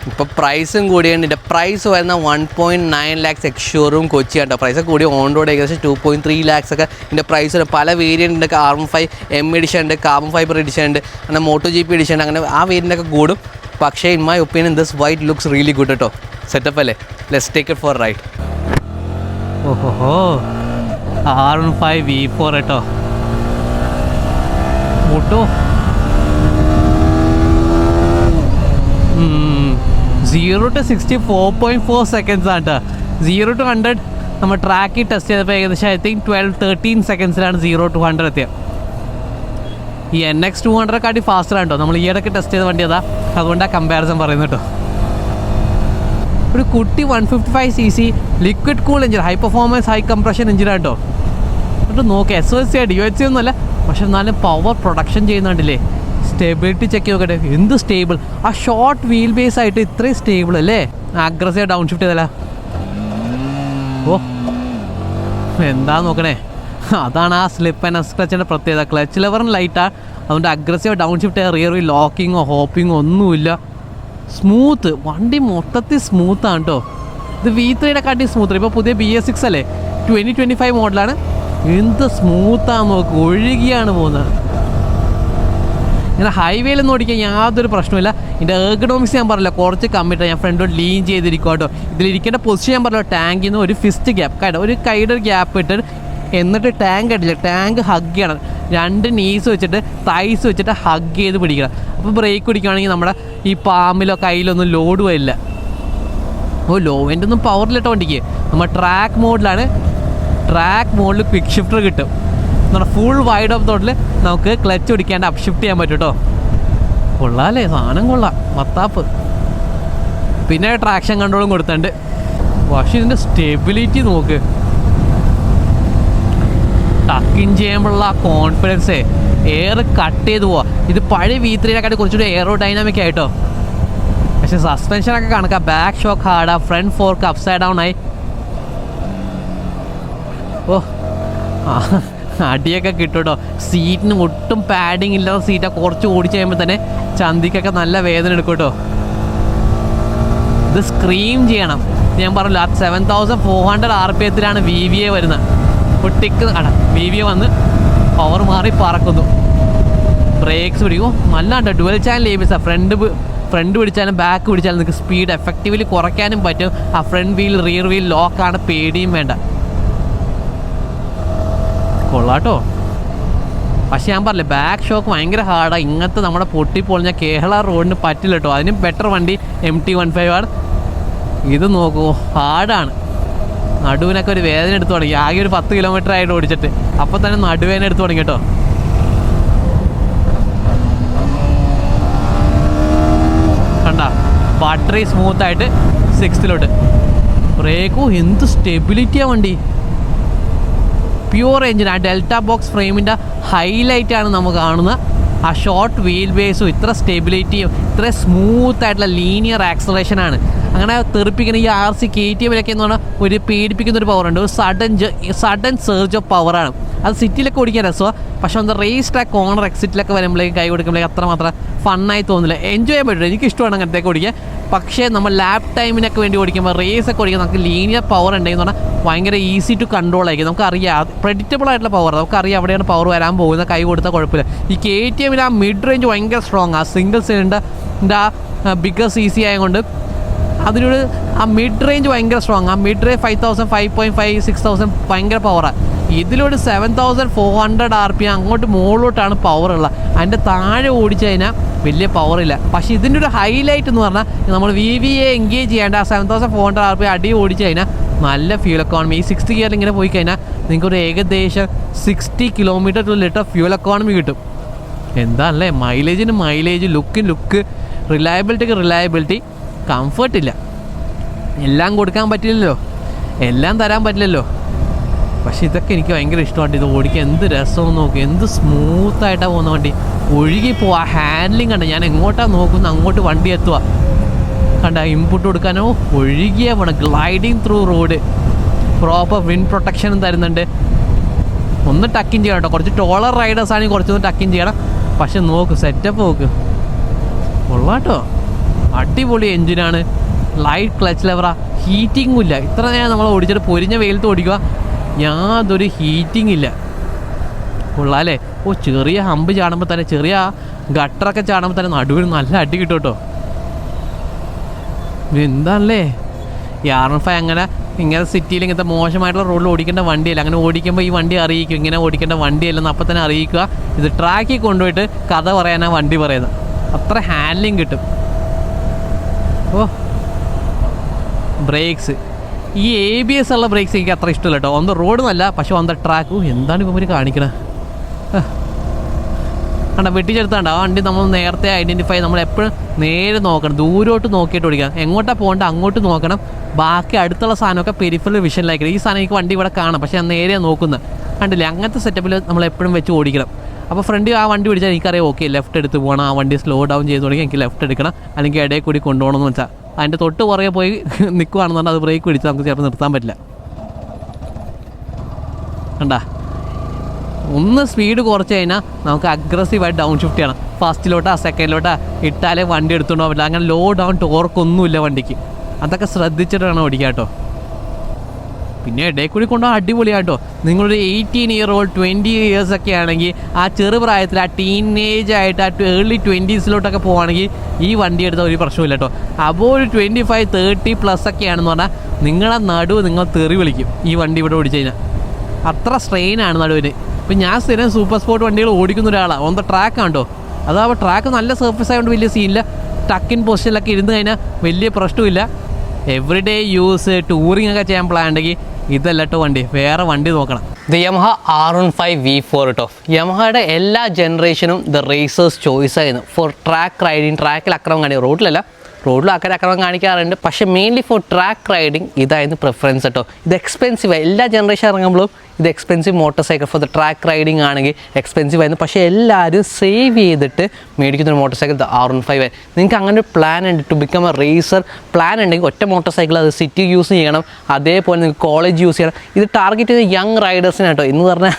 ഇപ്പോൾ പ്രൈസും കൂടിയുണ്ട്. ഇതിൻ്റെ പ്രൈസ് വരുന്ന 1.9 lakhs എക്സ്ഷോറും കൊച്ചി കേട്ടോ. പ്രൈസ് കൂടി ഓൺ റോഡ് ഏകദേശം 2.3 lakhs ഒക്കെ ഇതിൻ്റെ പ്രൈസ് ഉണ്ട്. പല വേരിയൻ്റ് ഉണ്ട്, R15 M എഡിഷൻ ഉണ്ട്, കാർബൺ ഫൈബർ എഡിഷൻ ഉണ്ട്, അങ്ങനെ MotoGP എഡിഷൻ ഉണ്ട്, അങ്ങനെ ആ വേരിയൻ്റൊക്കെ കൂടും. പക്ഷേ in my opinion this white looks really good കേട്ടോ. സെറ്റപ്പ് അല്ലേ, let's take it for ride. ഓഹോ, R15 V4 കേട്ടോ. മോട്ടോ 0 to 60 4.4 seconds ആണ് കേട്ടോ. 0 to 100 നമ്മൾ ട്രാക്കിൽ ടെസ്റ്റ് ചെയ്തപ്പോൾ ഏകദേശം ഐ തിങ്ക് 12-13 സെക്കൻഡ്സിലാണ് 0 to 100 എത്തിയത്. ഈ NX 200 ഫാസ്റ്ററാണ് കേട്ടോ. നമ്മൾ ഈയിടയ്ക്ക് ടെസ്റ്റ് ചെയ്ത വണ്ടി അതാ, അതുകൊണ്ടാണ് കമ്പാരിസൺ പറയുന്നത് കേട്ടോ. ഒരു കുട്ടി 155cc liquid cool engine, high performance high compression എഞ്ചിനാണ് കേട്ടോ. എന്നിട്ട് നോക്കി SOC DOHC ഒന്നുമല്ല, പക്ഷെ എന്നാലും പവർ പ്രൊഡക്ഷൻ ചെയ്യുന്നുണ്ടല്ലേ. സ്റ്റെബിലിറ്റി ചെക്ക് ചെയ്ത് നോക്കട്ടെ, എന്ത് സ്റ്റേബിൾ. ആ ഷോർട്ട് വീൽ ബേസ് ആയിട്ട് ഇത്രയും സ്റ്റേബിൾ അല്ലേ. അഗ്രസീവ് ഡൗൺ ഷിഫ്റ്റ് ചെയ്തല്ല. ഓ എന്താ നോക്കണേ, അതാണ് ആ സ്ലിപ്പ് ആൻഡ് സ്ക്രച്ചിൻ്റെ പ്രത്യേകത. ക്ലച്ച് ലെവറിന് ലൈറ്റാണ്, അതുകൊണ്ട് aggressive down shift rear wheel ലോക്കിങ്ങോ ഹോപ്പിങ്ങോ ഒന്നുമില്ല. സ്മൂത്ത് വണ്ടി, മൊത്തത്തിൽ സ്മൂത്താണ് കേട്ടോ. ഇത് V3 സ്മൂത്ത്. ഇപ്പോൾ പുതിയ BS6 അല്ലേ, 2025 മോഡലാണ്. എന്ത് സ്മൂത്താണ് നോക്ക്, ഒഴുകിയാണ് പോകുന്നത്. ഇങ്ങനെ ഹൈവേയിലൊന്നും ഓടിക്കാൻ യാതൊരു പ്രശ്നമില്ല. ഇതിൻ്റെ എർഗണോമിക്സ് ഞാൻ പറഞ്ഞില്ല, കുറച്ച് കമ്മിറ്റ് ഞാൻ ഫ്രണ്ടോട്ട് ലീൻ ചെയ്തിരിക്കും കേട്ടോ. ഇതിലിരിക്കേണ്ട പൊസിഷൻ ഞാൻ പറഞ്ഞല്ലോ, ടാങ്കിൽ നിന്ന് ഒരു ഫിസ്റ്റ് ഗ്യാപ്പ് കേട്ടോ, ഒരു കൈയുടെ ഒരു ഗ്യാപ്പ് ഇട്ട് എന്നിട്ട് ടാങ്ക് അടിച്ചില്ല, ടാങ്ക് ഹഗ് ചെയ്യണം. 2 നീസ് വെച്ചിട്ട് തൈസ് വെച്ചിട്ട് ഹഗ് ചെയ്ത് പിടിക്കണം. അപ്പോൾ ബ്രേക്ക് പിടിക്കുകയാണെങ്കിൽ നമ്മുടെ ഈ പാമ്പിലോ കയ്യിലൊന്നും ലോഡ് വരില്ല. ഓ ലോ എൻ്റെ ഒന്നും പവറിലിട്ടോ വണ്ടിക്ക്. നമ്മൾ ട്രാക്ക് മോഡിലാണ്. ട്രാക്ക് മോഡിൽ ക്വിക്ക് ഷിഫ്റ്റർ കിട്ടും. എന്ന് പറഞ്ഞാൽ ഫുൾ വൈഡ് ഓഫ് തോട്ടിൽ നമുക്ക് ക്ലച്ച് പിടിക്കാണ്ട് അപ്പ് ഷിഫ്റ്റ് ചെയ്യാൻ പറ്റും കേട്ടോ. കൊള്ളാമല്ലേ, സാധനം കൊള്ളാം, മത്താപ്പ്. പിന്നെ ട്രാക്ഷൻ കൺട്രോളും കൊടുത്തിട്ടുണ്ട്. പക്ഷേ ഇതിൻ്റെ സ്റ്റെബിലിറ്റി നോക്ക്, ടക്കിൻ ചെയ്യുമ്പോഴുള്ള കോൺഫിഡൻസേ, എയർ കട്ട് ചെയ്ത് പോവാ. ഇത് പഴയ V3നെക്കാട്ടി കുറച്ചുകൂടി എയറോ ഡൈനാമിക് ആയിട്ടോ. പക്ഷെ സസ്പെൻഷനൊക്കെ കണക്കാം. ബാക്ക് ഷോക്ക് ഹാർഡാ, ഫ്രണ്ട് ഫോർക്ക് അപ്സൈഡ് ഡൗൺ ആയി. ഓ അടിയൊക്കെ കിട്ടും കേട്ടോ. സീറ്റിന് ഒട്ടും പാഡിങ് ഇല്ലാത്ത സീറ്റാണ്. കുറച്ച് ഓടിച്ച് കഴിയുമ്പോൾ തന്നെ ചന്തിക്കൊക്കെ നല്ല വേദന എടുക്കും കേട്ടോ. ഇത് സ്ക്രീം ചെയ്യണം. ഞാൻ പറഞ്ഞില്ല, 7400 RPM VVA വരുന്നത്. ഒട്ടിക്ക് VVA വന്ന് പവർ മാറി പറക്കുന്നു. ബ്രേക്സ് പിടിക്കും നല്ല ഉണ്ട്. Dual channel ABS. ഫ്രണ്ട് പിടിച്ചാലും ബാക്ക് പിടിച്ചാലും നിങ്ങൾക്ക് സ്പീഡ് എഫക്റ്റീവ്ലി കുറയ്ക്കാനും പറ്റും. ആ ഫ്രണ്ട് വീൽ റിയർ വീൽ ലോക്കാണ്, പേടിയും വേണ്ട. കൊള്ളാട്ടോ. പക്ഷെ ഞാൻ പറഞ്ഞില്ലേ, ബാക്ക് ഷോക്ക് ഭയങ്കര ഹാർഡാണ്. ഇങ്ങനത്തെ നമ്മുടെ പൊട്ടിപ്പൊളിഞ്ഞ കേരള റോഡിന് പറ്റില്ല കേട്ടോ. അതിനും ബെറ്റർ വണ്ടി MT-15 ആണ്. ഇത് നോക്കൂ, ഹാർഡാണ്. നടുവിനൊക്കെ ഒരു വേദന എടുത്ത് തുടങ്ങി. ആകെ ഒരു 10 കിലോമീറ്റർ ആയിട്ട് ഓടിച്ചിട്ട് അപ്പോൾ തന്നെ നടുവേദന എടുത്ത് തുടങ്ങി കേട്ടോ. കണ്ട, ബാറ്ററി സ്മൂത്തായിട്ട് 6th ബ്രേക്കോ, എന്ത് സ്റ്റെബിലിറ്റിയാണ് വണ്ടി. Pure engine. ആ ഡെൽറ്റ ബോക്സ് ഫ്രെയിമിൻ്റെ ഹൈലൈറ്റാണ് നമുക്ക് കാണുന്നത്. ആ ഷോർട്ട് വീൽ ബേസും ഇത്ര സ്റ്റെബിലിറ്റിയും ഇത്ര സ്മൂത്തായിട്ടുള്ള ലീനിയർ ആക്സലറേഷനാണ്. അങ്ങനെ തെറിപ്പിക്കുന്ന ഈ RC KTM-ലൊക്കെ എന്ന് പറഞ്ഞാൽ ഒരു പേടിപ്പിക്കുന്നൊരു പവറുണ്ട്. ഒരു സഡൻ സർജ് ഓഫ് പവറാണ്. അത് സിറ്റിയിലൊക്കെ ഓടിക്കാൻ രസമാണ്. പക്ഷെ ഒന്ന് റേസ് ട്രാക്ക് കോർണർ എക്സിറ്റിലൊക്കെ വരുമ്പോഴേക്കും കൈ കൊടുക്കുമ്പോഴേക്കും അത്രമാത്രം ഫണ്ണായി തോന്നില്ല. എൻജോയ് ചെയ്യാൻ പറ്റില്ല. എനിക്കിഷ്ടമാണ് അങ്ങനത്തേക്ക് ഓടിക്കാൻ. പക്ഷേ നമ്മൾ ലാപ്പ് ടൈമിനൊക്കെ വേണ്ടി ഓടിക്കുമ്പോൾ, റേസൊക്കെ ഓടിക്കുമ്പോൾ നമുക്ക് ലീനിയർ പവർ ഉണ്ടെന്ന് പറഞ്ഞാൽ ഭയങ്കര ഈസി ടു കൺട്രോൾ ആയിരിക്കും. നമുക്കറിയാം, പ്രഡിക്റ്റബിൾ ആയിട്ടുള്ള പവർ. നമുക്കറിയാം എവിടെയാണ് പവർ വരാൻ പോകുന്നത്. കൈ കൊടുത്താൽ കുഴപ്പമില്ല. ഈ KTM-ൽ ആ മിഡ് റേഞ്ച് ഭയങ്കര സ്ട്രോങ്. ആ സിംഗിൾ സിലിണ്ടറിൻ്റെ ആ ബിഗ്ഗർ CC ആയതുകൊണ്ട് അതിനോട് ആ മിഡ് റേഞ്ച് ഭയങ്കര സ്ട്രോങ്. ആ മിഡ് റേഞ്ച് 5000, 5.5, 6000 ഭയങ്കര പവറാണ്. ഇതിലൊരു 7400 RPM അങ്ങോട്ട് മുകളിലോട്ടാണ് പവറുള്ളത്. അതിൻ്റെ താഴെ ഓടിച്ചു കഴിഞ്ഞാൽ വലിയ പവറില്ല. പക്ഷേ ഇതിൻ്റെ ഒരു ഹൈലൈറ്റ് എന്ന് പറഞ്ഞാൽ നമ്മൾ VVA എൻഗേജ് ചെയ്യേണ്ട ആ 7400 RPM അടി ഓടിച്ചു കഴിഞ്ഞാൽ നല്ല ഫ്യൂൽ എക്കോണമി. ഈ 6th ഗിയറിൽ ഇങ്ങനെ പോയി കഴിഞ്ഞാൽ നിങ്ങൾക്കൊരു ഏകദേശം 60 km/ലിറ്റർ ഫ്യൂൽ എക്കോണമി കിട്ടും. എന്താണല്ലേ, മൈലേജിന് മൈലേജ്, ലുക്കിന് ലുക്ക്, റിലയബിലിറ്റിക്ക് റിലയബിലിറ്റി, കംഫർട്ടില്ല. എല്ലാം കൊടുക്കാൻ പറ്റില്ലല്ലോ, എല്ലാം തരാൻ പറ്റില്ലല്ലോ. പക്ഷെ ഇതൊക്കെ എനിക്ക് ഭയങ്കര ഇഷ്ടമാണ്. ഇത് ഓടിക്കാൻ എന്ത് രസമെന്ന് നോക്കി, എന്ത് സ്മൂത്തായിട്ടാണ് പോകുന്ന വണ്ടി. ഒഴുകി പോവാ. ഹാൻഡ്ലിങ് കണ്ട, ഞാൻ എങ്ങോട്ടാണ് നോക്കുന്നത് അങ്ങോട്ട് വണ്ടി എത്തുക. കണ്ട, ഇൻപുട്ട് കൊടുക്കാനോ ഒഴുകിയ പോണം. Gliding through road. Proper wind പ്രൊട്ടക്ഷനും തരുന്നുണ്ട്. ഒന്ന് ടക്കിൻ ചെയ്യണം കേട്ടോ. കുറച്ച് ടോളർ റൈഡേഴ്സ് ആണെങ്കിൽ കുറച്ചൊന്ന് ടക്കിൻ ചെയ്യണം. പക്ഷെ നോക്ക്, സെറ്റപ്പ് നോക്ക്, കൊള്ളാട്ടോ. അടിപൊളി എൻജിനാണ്. Light clutch ലെവറാ. ഹീറ്റിങ്ങും ഇല്ല. ഇത്ര നേരം നമ്മൾ ഓടിച്ചിട്ട് പൊരിഞ്ഞ വെയിലത്ത് ഓടിക്കുക, യാതൊരു ഹീറ്റിംഗ് ഇല്ല. കൊള്ളാല്ലേ. ഓ, ചെറിയ ഹമ്പ് ചാടുമ്പോൾ തന്നെ, ചെറിയ ഗട്ടറൊക്കെ ചാടുമ്പോൾ തന്നെ നടുവിന് നല്ല അടി കിട്ടും കേട്ടോ. എന്താണല്ലേ ഈ R15 ഇങ്ങനെ സിറ്റിയിൽ ഇങ്ങനത്തെ മോശമായിട്ടുള്ള റോഡിൽ ഓടിക്കേണ്ട വണ്ടിയല്ല. അങ്ങനെ ഓടിക്കുമ്പോൾ ഈ വണ്ടി അറിയിക്കും, ഇങ്ങനെ ഓടിക്കേണ്ട വണ്ടിയല്ലെന്ന് അപ്പം തന്നെ അറിയിക്കുക. ഇത് ട്രാക്കിൽ കൊണ്ടുപോയിട്ട് കഥ പറയാനാണ് വണ്ടി പറയുന്നത്. അത്ര ഹാൻഡ്ലിങ് കിട്ടും. ഓ, ബ്രേക്സ്, ഈ ABS ഉള്ള ബ്രേക്സ് എനിക്ക് അത്ര ഇഷ്ടമില്ല കേട്ടോ. ഓൺ ദ റോഡ് എന്നല്ല, പക്ഷെ ഓൺ ദ ട്രാക്ക്. എന്താണ് ഇപ്പോൾ ഇവർ കാണിക്കണേ? കണ്ട, വെട്ടിച്ചെടുത്താണ്ട് ആ വണ്ടി നമ്മൾ നേരത്തെ ഐഡൻറ്റിഫൈ. നമ്മൾ എപ്പോഴും നേരെ നോക്കണം, ദൂരോട്ട് നോക്കിയിട്ട് ഓടിക്കണം. എങ്ങോട്ടാണ് പോകേണ്ടത് അങ്ങോട്ട് നോക്കണം. ബാക്കി അടുത്തുള്ള സാധനമൊക്കെ പെരിഫറൽ വിഷനിലായിരിക്കും. ഈ സാധനം എനിക്ക് വണ്ടി ഇവിടെ കാണാം, പക്ഷേ ഞാൻ നേരെ നോക്കുന്നത് കണ്ടില്ലേ. അങ്ങനത്തെ സെറ്റപ്പിൽ നമ്മൾ എപ്പോഴും വെച്ച് ഓടിക്കണം. അപ്പോൾ ഫ്രണ്ട് ആ വണ്ടി പിടിച്ചാൽ എനിക്കറിയാം, ഓക്കെ ലെഫ്റ്റ് എടുത്ത് പോകണം. ആ വണ്ടി സ്ലോ ഡൗൺ ചെയ്ത് തുടങ്ങി എനിക്ക് ലെഫ്റ്റ് എടുക്കണം, അല്ലെങ്കിൽ ഇടയിൽ കൂടി കൊണ്ടുപോകണമെന്ന് വെച്ചാൽ അതിൻ്റെ തൊട്ട് പുറകെ പോയി നിൽക്കുകയാണെന്ന് പറഞ്ഞാൽ അത് ബ്രേക്ക് പിടിച്ചാൽ നമുക്ക് ചിലപ്പോൾ നിർത്താൻ പറ്റില്ല. കണ്ടാ, ഒന്ന് സ്പീഡ് കുറച്ച് കഴിഞ്ഞാൽ നമുക്ക് അഗ്രസീവായിട്ട് ഡൗൺ ഷിഫ്റ്റ് ചെയ്യണം. ഫസ്റ്റിലോട്ടാ സെക്കൻഡിലോട്ടാ ഇട്ടാലേ വണ്ടി എടുത്തുകൊണ്ട് പോകാൻ പറ്റില്ല. അങ്ങനെ ലോ ഡൗൺ ടോർക്കൊന്നുമില്ല വണ്ടിക്ക്. അതൊക്കെ ശ്രദ്ധിച്ചിട്ട് വേണം ഓടിക്കുക കേട്ടോ. പിന്നെ ഇടയിൽ കൂടി കൊണ്ടുപോകാൻ അടിപൊളിയാട്ടോ. നിങ്ങളൊരു 18 year old 20 years ഒക്കെ ആണെങ്കിൽ, ആ ചെറുപ്രായത്തിൽ ആ ടീനേജ് ആയിട്ട് ആ ഏർലി 20s പോവുകയാണെങ്കിൽ ഈ വണ്ടി എടുത്താൽ ഒരു പ്രശ്നമില്ല കേട്ടോ. അപ്പോൾ ഒരു 25-30+ ഒക്കെ ആണെന്ന് പറഞ്ഞാൽ നിങ്ങളെ നടുവ് നിങ്ങൾ തെറി വിളിക്കും ഈ വണ്ടി ഇവിടെ ഓടിച്ചു കഴിഞ്ഞാൽ. അത്ര സ്ട്രെയിനാണ് നടുവിന്. ഇപ്പം ഞാൻ സ്ഥിരം സൂപ്പർ സ്പോർട്ട് വണ്ടികൾ ഓടിക്കുന്ന ഒരാളാണ്. ഓൺ ദ ട്രാക്ക് ആണോ. അതാവുമ്പോൾ ട്രാക്ക് നല്ല സർഫസ് ആയതുകൊണ്ട് വലിയ സീനില്ല. ടക്കിൻ പൊസിഷനിലൊക്കെ ഇരുന്ന് കഴിഞ്ഞാൽ വലിയ പ്രശ്നമില്ല. എവറി ഡേ യൂസ് ടൂറിംഗ് ഒക്കെ ചെയ്യാൻ പ്ലാൻ ഉണ്ടെങ്കിൽ ഇതല്ല കേട്ടോ വണ്ടി, വേറെ വണ്ടി നോക്കണം. ഇത് യമഹ R15 V4 കേട്ടോ. യമഹയുടെ എല്ലാ ജനറേഷനും ദ റേസേഴ്സ് ചോയ്സ് ആയിരുന്നു ഫോർ ട്രാക്ക് റൈഡിങ്. ട്രാക്കിൽ അക്രമം കാണിക്കും, റോഡിലല്ല, റോഡിൽ ആൾക്കാർ അക്രമം കാണിക്കാറുണ്ട്, പക്ഷേ മെയിൻലി ഫോർ ട്രാക്ക് റൈഡിങ് ഇതായിരുന്നു പ്രിഫറൻസ് കേട്ടോ. ഇത് എക്സ്പെൻസീവ്, എല്ലാ ജനറേഷൻ ഇറങ്ങുമ്പോഴും ഇത് expensive motor cycle for the track riding ആണെങ്കിൽ എക്സ്പെൻസീവ് ആയിരുന്നു. പക്ഷേ എല്ലാവരും സേവ് ചെയ്തിട്ട് മേടിക്കുന്ന ഒരു മോട്ടോർ സൈക്കിൾ R15. നിങ്ങൾക്ക് അങ്ങനെ ഒരു പ്ലാൻ ഉണ്ട് to become a racer plan ഉണ്ടെങ്കിൽ ഒറ്റ മോട്ടോർ സൈക്കിൾ അത് സിറ്റി യൂസ് ചെയ്യണം, അതേപോലെ നിങ്ങൾക്ക് കോളേജ് യൂസ് ചെയ്യണം. ഇത് ടാർഗറ്റ് ചെയ്ത് യങ് റൈഡേഴ്സിനാണ് കേട്ടോ. എന്ന് പറഞ്ഞാൽ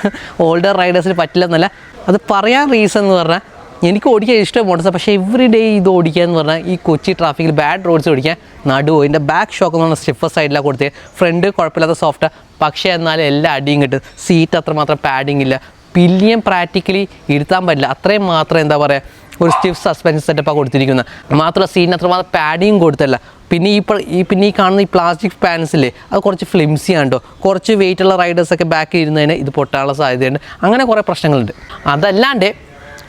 ഓൾഡർ റൈഡേഴ്സിന് പറ്റില്ലെന്നല്ല, അത് പറയാൻ റീസൺ എന്ന് പറഞ്ഞാൽ എനിക്ക് ഓടിക്കാൻ ഇഷ്ടം മോട്ടോർസ്, പക്ഷേ എവറി ഡേ ഇത് ഓടിക്കുക എന്ന് പറഞ്ഞാൽ ഈ കൊച്ചി ട്രാഫിക്കിൽ ബാഡ് റോഡ്സ് ഓടിക്കാൻ നടുവോ. ഇതിൻ്റെ ബാക്ക് ഷോക്ക് എന്ന് പറഞ്ഞാൽ സ്റ്റിഫർ സൈഡിലാണ് കൊടുത്തത്, ഫ്രണ്ട് കുഴപ്പമില്ലാത്ത സോഫ്റ്റാണ്, പക്ഷേ എന്നാലും എല്ലാ അടിയും കിട്ടും. സീറ്റ് അത്രമാത്രം പാഡിങ് ഇല്ല, പില്ലിയൻ പ്രാക്ടിക്കലി ഇരുത്താൻ പറ്റില്ല, അത്രയും മാത്രം എന്താ പറയുക ഒരു സ്റ്റിഫ് സസ്പെൻഷൻ സെറ്റപ്പാണ് കൊടുത്തിരിക്കുന്നത്. മാത്രമല്ല സീറ്റിന് അത്രമാത്രം പാഡിങ് കൊടുത്തല്ല. പിന്നെ ഈ കാണുന്ന ഈ പ്ലാസ്റ്റിക് പാൻസില്ലേ അത് കുറച്ച് ഫ്ലിംസിയാണ് കേട്ടോ. കുറച്ച് വെയിറ്റുള്ള റൈഡേഴ്സൊക്കെ ബാക്കിൽ ഇരുന്നതിന് ഇത് പൊട്ടാനുള്ള സാധ്യതയുണ്ട്. അങ്ങനെ കുറേ പ്രശ്നങ്ങളുണ്ട്. അതല്ലാണ്ട്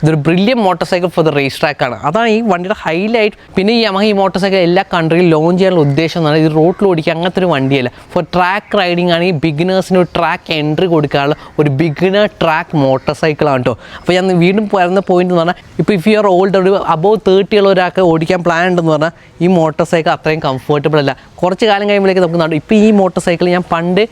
ഇതൊരു brilliant motorcycle for the race ട്രാക്കാണ്. അതാണ് ഈ വണ്ടിയുടെ ഹൈലൈറ്റ്. പിന്നെ ഈ യമഹ ഈ മോട്ടോർ സൈക്കിൾ എല്ലാ കൺട്രിയിലും ലോഞ്ച് ചെയ്യാനുള്ള ഉദ്ദേശം എന്ന് പറഞ്ഞാൽ ഇത് റോഡിൽ ഓടിക്കുക അങ്ങനത്തെ ഒരു വണ്ടിയല്ല. ഫോർ ട്രാക്ക് റൈഡിങ് ആണെങ്കിൽ ബിഗിനേഴ്സിന് ഒരു ട്രാക്ക് എൻട്രി കൊടുക്കാനുള്ള ഒരു ബിഗിനർ ട്രാക്ക് മോട്ടോർ സൈക്കിളാണ് കേട്ടോ. അപ്പോൾ ഞാൻ വീണ്ടും പറയുന്ന പോയിന്റ് എന്ന് പറഞ്ഞാൽ ഇപ്പോൾ ഇഫ് യു ആർ ഓൾഡ് ഒരു അബോവ് 30 ഉള്ള ഒരാൾക്ക് ഓടിക്കാൻ പ്ലാൻ ഉണ്ടെന്ന് പറഞ്ഞാൽ ഈ മോട്ടോർ സൈക്കിൾ അത്രയും കംഫർട്ടബിൾ അല്ല. കുറച്ച് കാലം കഴിയുമ്പോഴേക്ക് നമുക്ക് നടക്കും. ഇപ്പോൾ ഈ മോട്ടോർ സൈക്കിൾ ഞാൻ പണ്ട്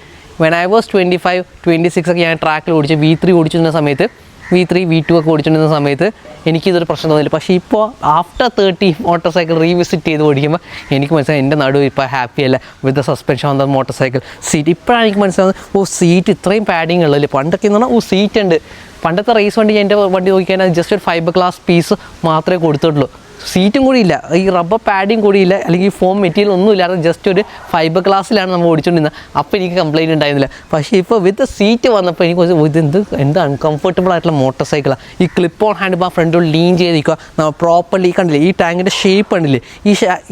വെൻ ഐ വാസ് 25, 26 ഒക്കെ ഞാൻ ട്രാക്കിൽ ഓടിച്ച് V3 ഓടിച്ചിരുന്ന സമയത്ത് V3, V2 ഒക്കെ ഓടിച്ചിരുന്ന സമയത്ത് എനിക്കിതൊരു പ്രശ്നം തോന്നില്ല. പക്ഷേ ഇപ്പോൾ ആഫ്റ്റർ 30 മോട്ടോർ സൈക്കിൾ റീവിസിറ്റ് ചെയ്ത് ഓടിക്കുമ്പോൾ എനിക്ക് മനസ്സിലായി എൻ്റെ നടുവ് ഇപ്പോൾ ഹാപ്പി അല്ല with the suspension on the motor cycle seat. ഇപ്പോഴാണ് എനിക്ക് മനസ്സിലാവുന്നത് സീറ്റ് ഇത്രയും പാഡിങ് ഉള്ളതില്ല. പണ്ടൊക്കെ എന്ന് പറഞ്ഞാൽ സീറ്റ് ഉണ്ട്. പണ്ടത്തെ റേസ് വണ്ടി എൻ്റെ വണ്ടി നോക്കിയാൽ ജസ്റ്റ് ഒരു ഫൈബർ ഗ്ലാസ് പീസ് മാത്രമേ കൊടുത്തിട്ടുള്ളൂ, സീറ്റും കൂടി ഇല്ല, ഈ റബ്ബർ പാഡിങ് കൂടി ഇല്ല, അല്ലെങ്കിൽ ഫോം മെറ്റീരിയൽ ഒന്നും ഇല്ലാതെ ജസ്റ്റ് ഒരു ഫൈബർ ഗ്ലാസ്സിലാണ് നമ്മൾ ഓടിച്ചുകൊണ്ടിരുന്നത്. അപ്പോൾ എനിക്ക് കംപ്ലയിൻറ്റ് ഉണ്ടായിരുന്നില്ല. പക്ഷേ ഇപ്പോൾ വിത്ത് സീറ്റ് വന്നപ്പോൾ എനിക്ക് എന്ത് അൺകംഫർട്ടബിൾ ആയിട്ടുള്ള മോട്ടോർ സൈക്കിളാണ്. ഈ ക്ലിപ്പ് ഓൺ ഹാൻഡ് ഇപ്പോൾ ഫ്രണ്ടിൽ ലീൻ ചെയ്തിരിക്കുക, നമ്മൾ പ്രോപ്പർലി കണ്ടില്ലേ ഈ ടാങ്കിൻ്റെ ഷേപ്പ് കണ്ടില്ലേ,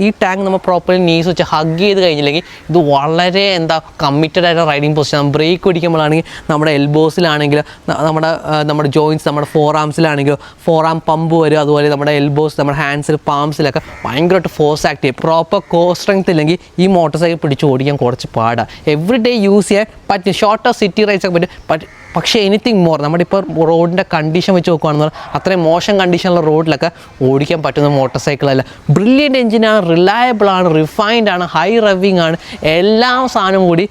ഈ ടാങ്ക് നമ്മൾ പ്രോപ്പർലി നീസ് വെച്ച് ഹഗ് ചെയ്ത് കഴിഞ്ഞില്ലെങ്കിൽ ഇത് വളരെ കമ്മിറ്റഡ് ആയിട്ടുള്ള റൈഡിങ് പൊസിഷൻ. ബ്രേക്ക് പിടിക്കുമ്പോഴാണെങ്കിൽ നമ്മുടെ എൽബോസിലാണെങ്കിൽ നമ്മുടെ ജോയിൻറ്റ്സ്, നമ്മുടെ ഫോർ ആംസിലാണെങ്കിലോ ഫോർ ആം പമ്പ് വരും, അതുപോലെ നമ്മുടെ എൽബോസ്, നമ്മുടെ ഹാൻഡ്സിൽ പാംസിലൊക്കെ ഭയങ്കരമായിട്ട് ഫോഴ്സ് ആക്ട് ചെയ്യും. പ്രോപ്പർ കോ സ്ട്രെങ്ത് ഇല്ലെങ്കിൽ ഈ മോട്ടോർ സൈക്കിൾ പിടിച്ച് ഓടിക്കാൻ കുറച്ച് പാടാണ്. എവറി ഡേ യൂസ് ചെയ്യാൻ പറ്റും, ഷോർട്ടർ സിറ്റി റൈഡ്സ് ഒക്കെ പറ്റും. പക്ഷേ എനിത്തിങ് മോർ നമ്മുടെ ഇപ്പോൾ റോഡിൻ്റെ കണ്ടീഷൻ വെച്ച് നോക്കുകയാണെന്ന് പറഞ്ഞാൽ അത്രയും മോശം കണ്ടീഷനുള്ള റോഡിലൊക്കെ ഓടിക്കാൻ പറ്റുന്ന മോട്ടോർ സൈക്കിളല്ല. ബ്രില്യൻ്റ് എഞ്ചിനാണ്, റിലയബിൾ ആണ്, റിഫൈൻഡ് ആണ്, ഹൈ റവിങ് ആണ്, എല്ലാ സാധനവും കൂടി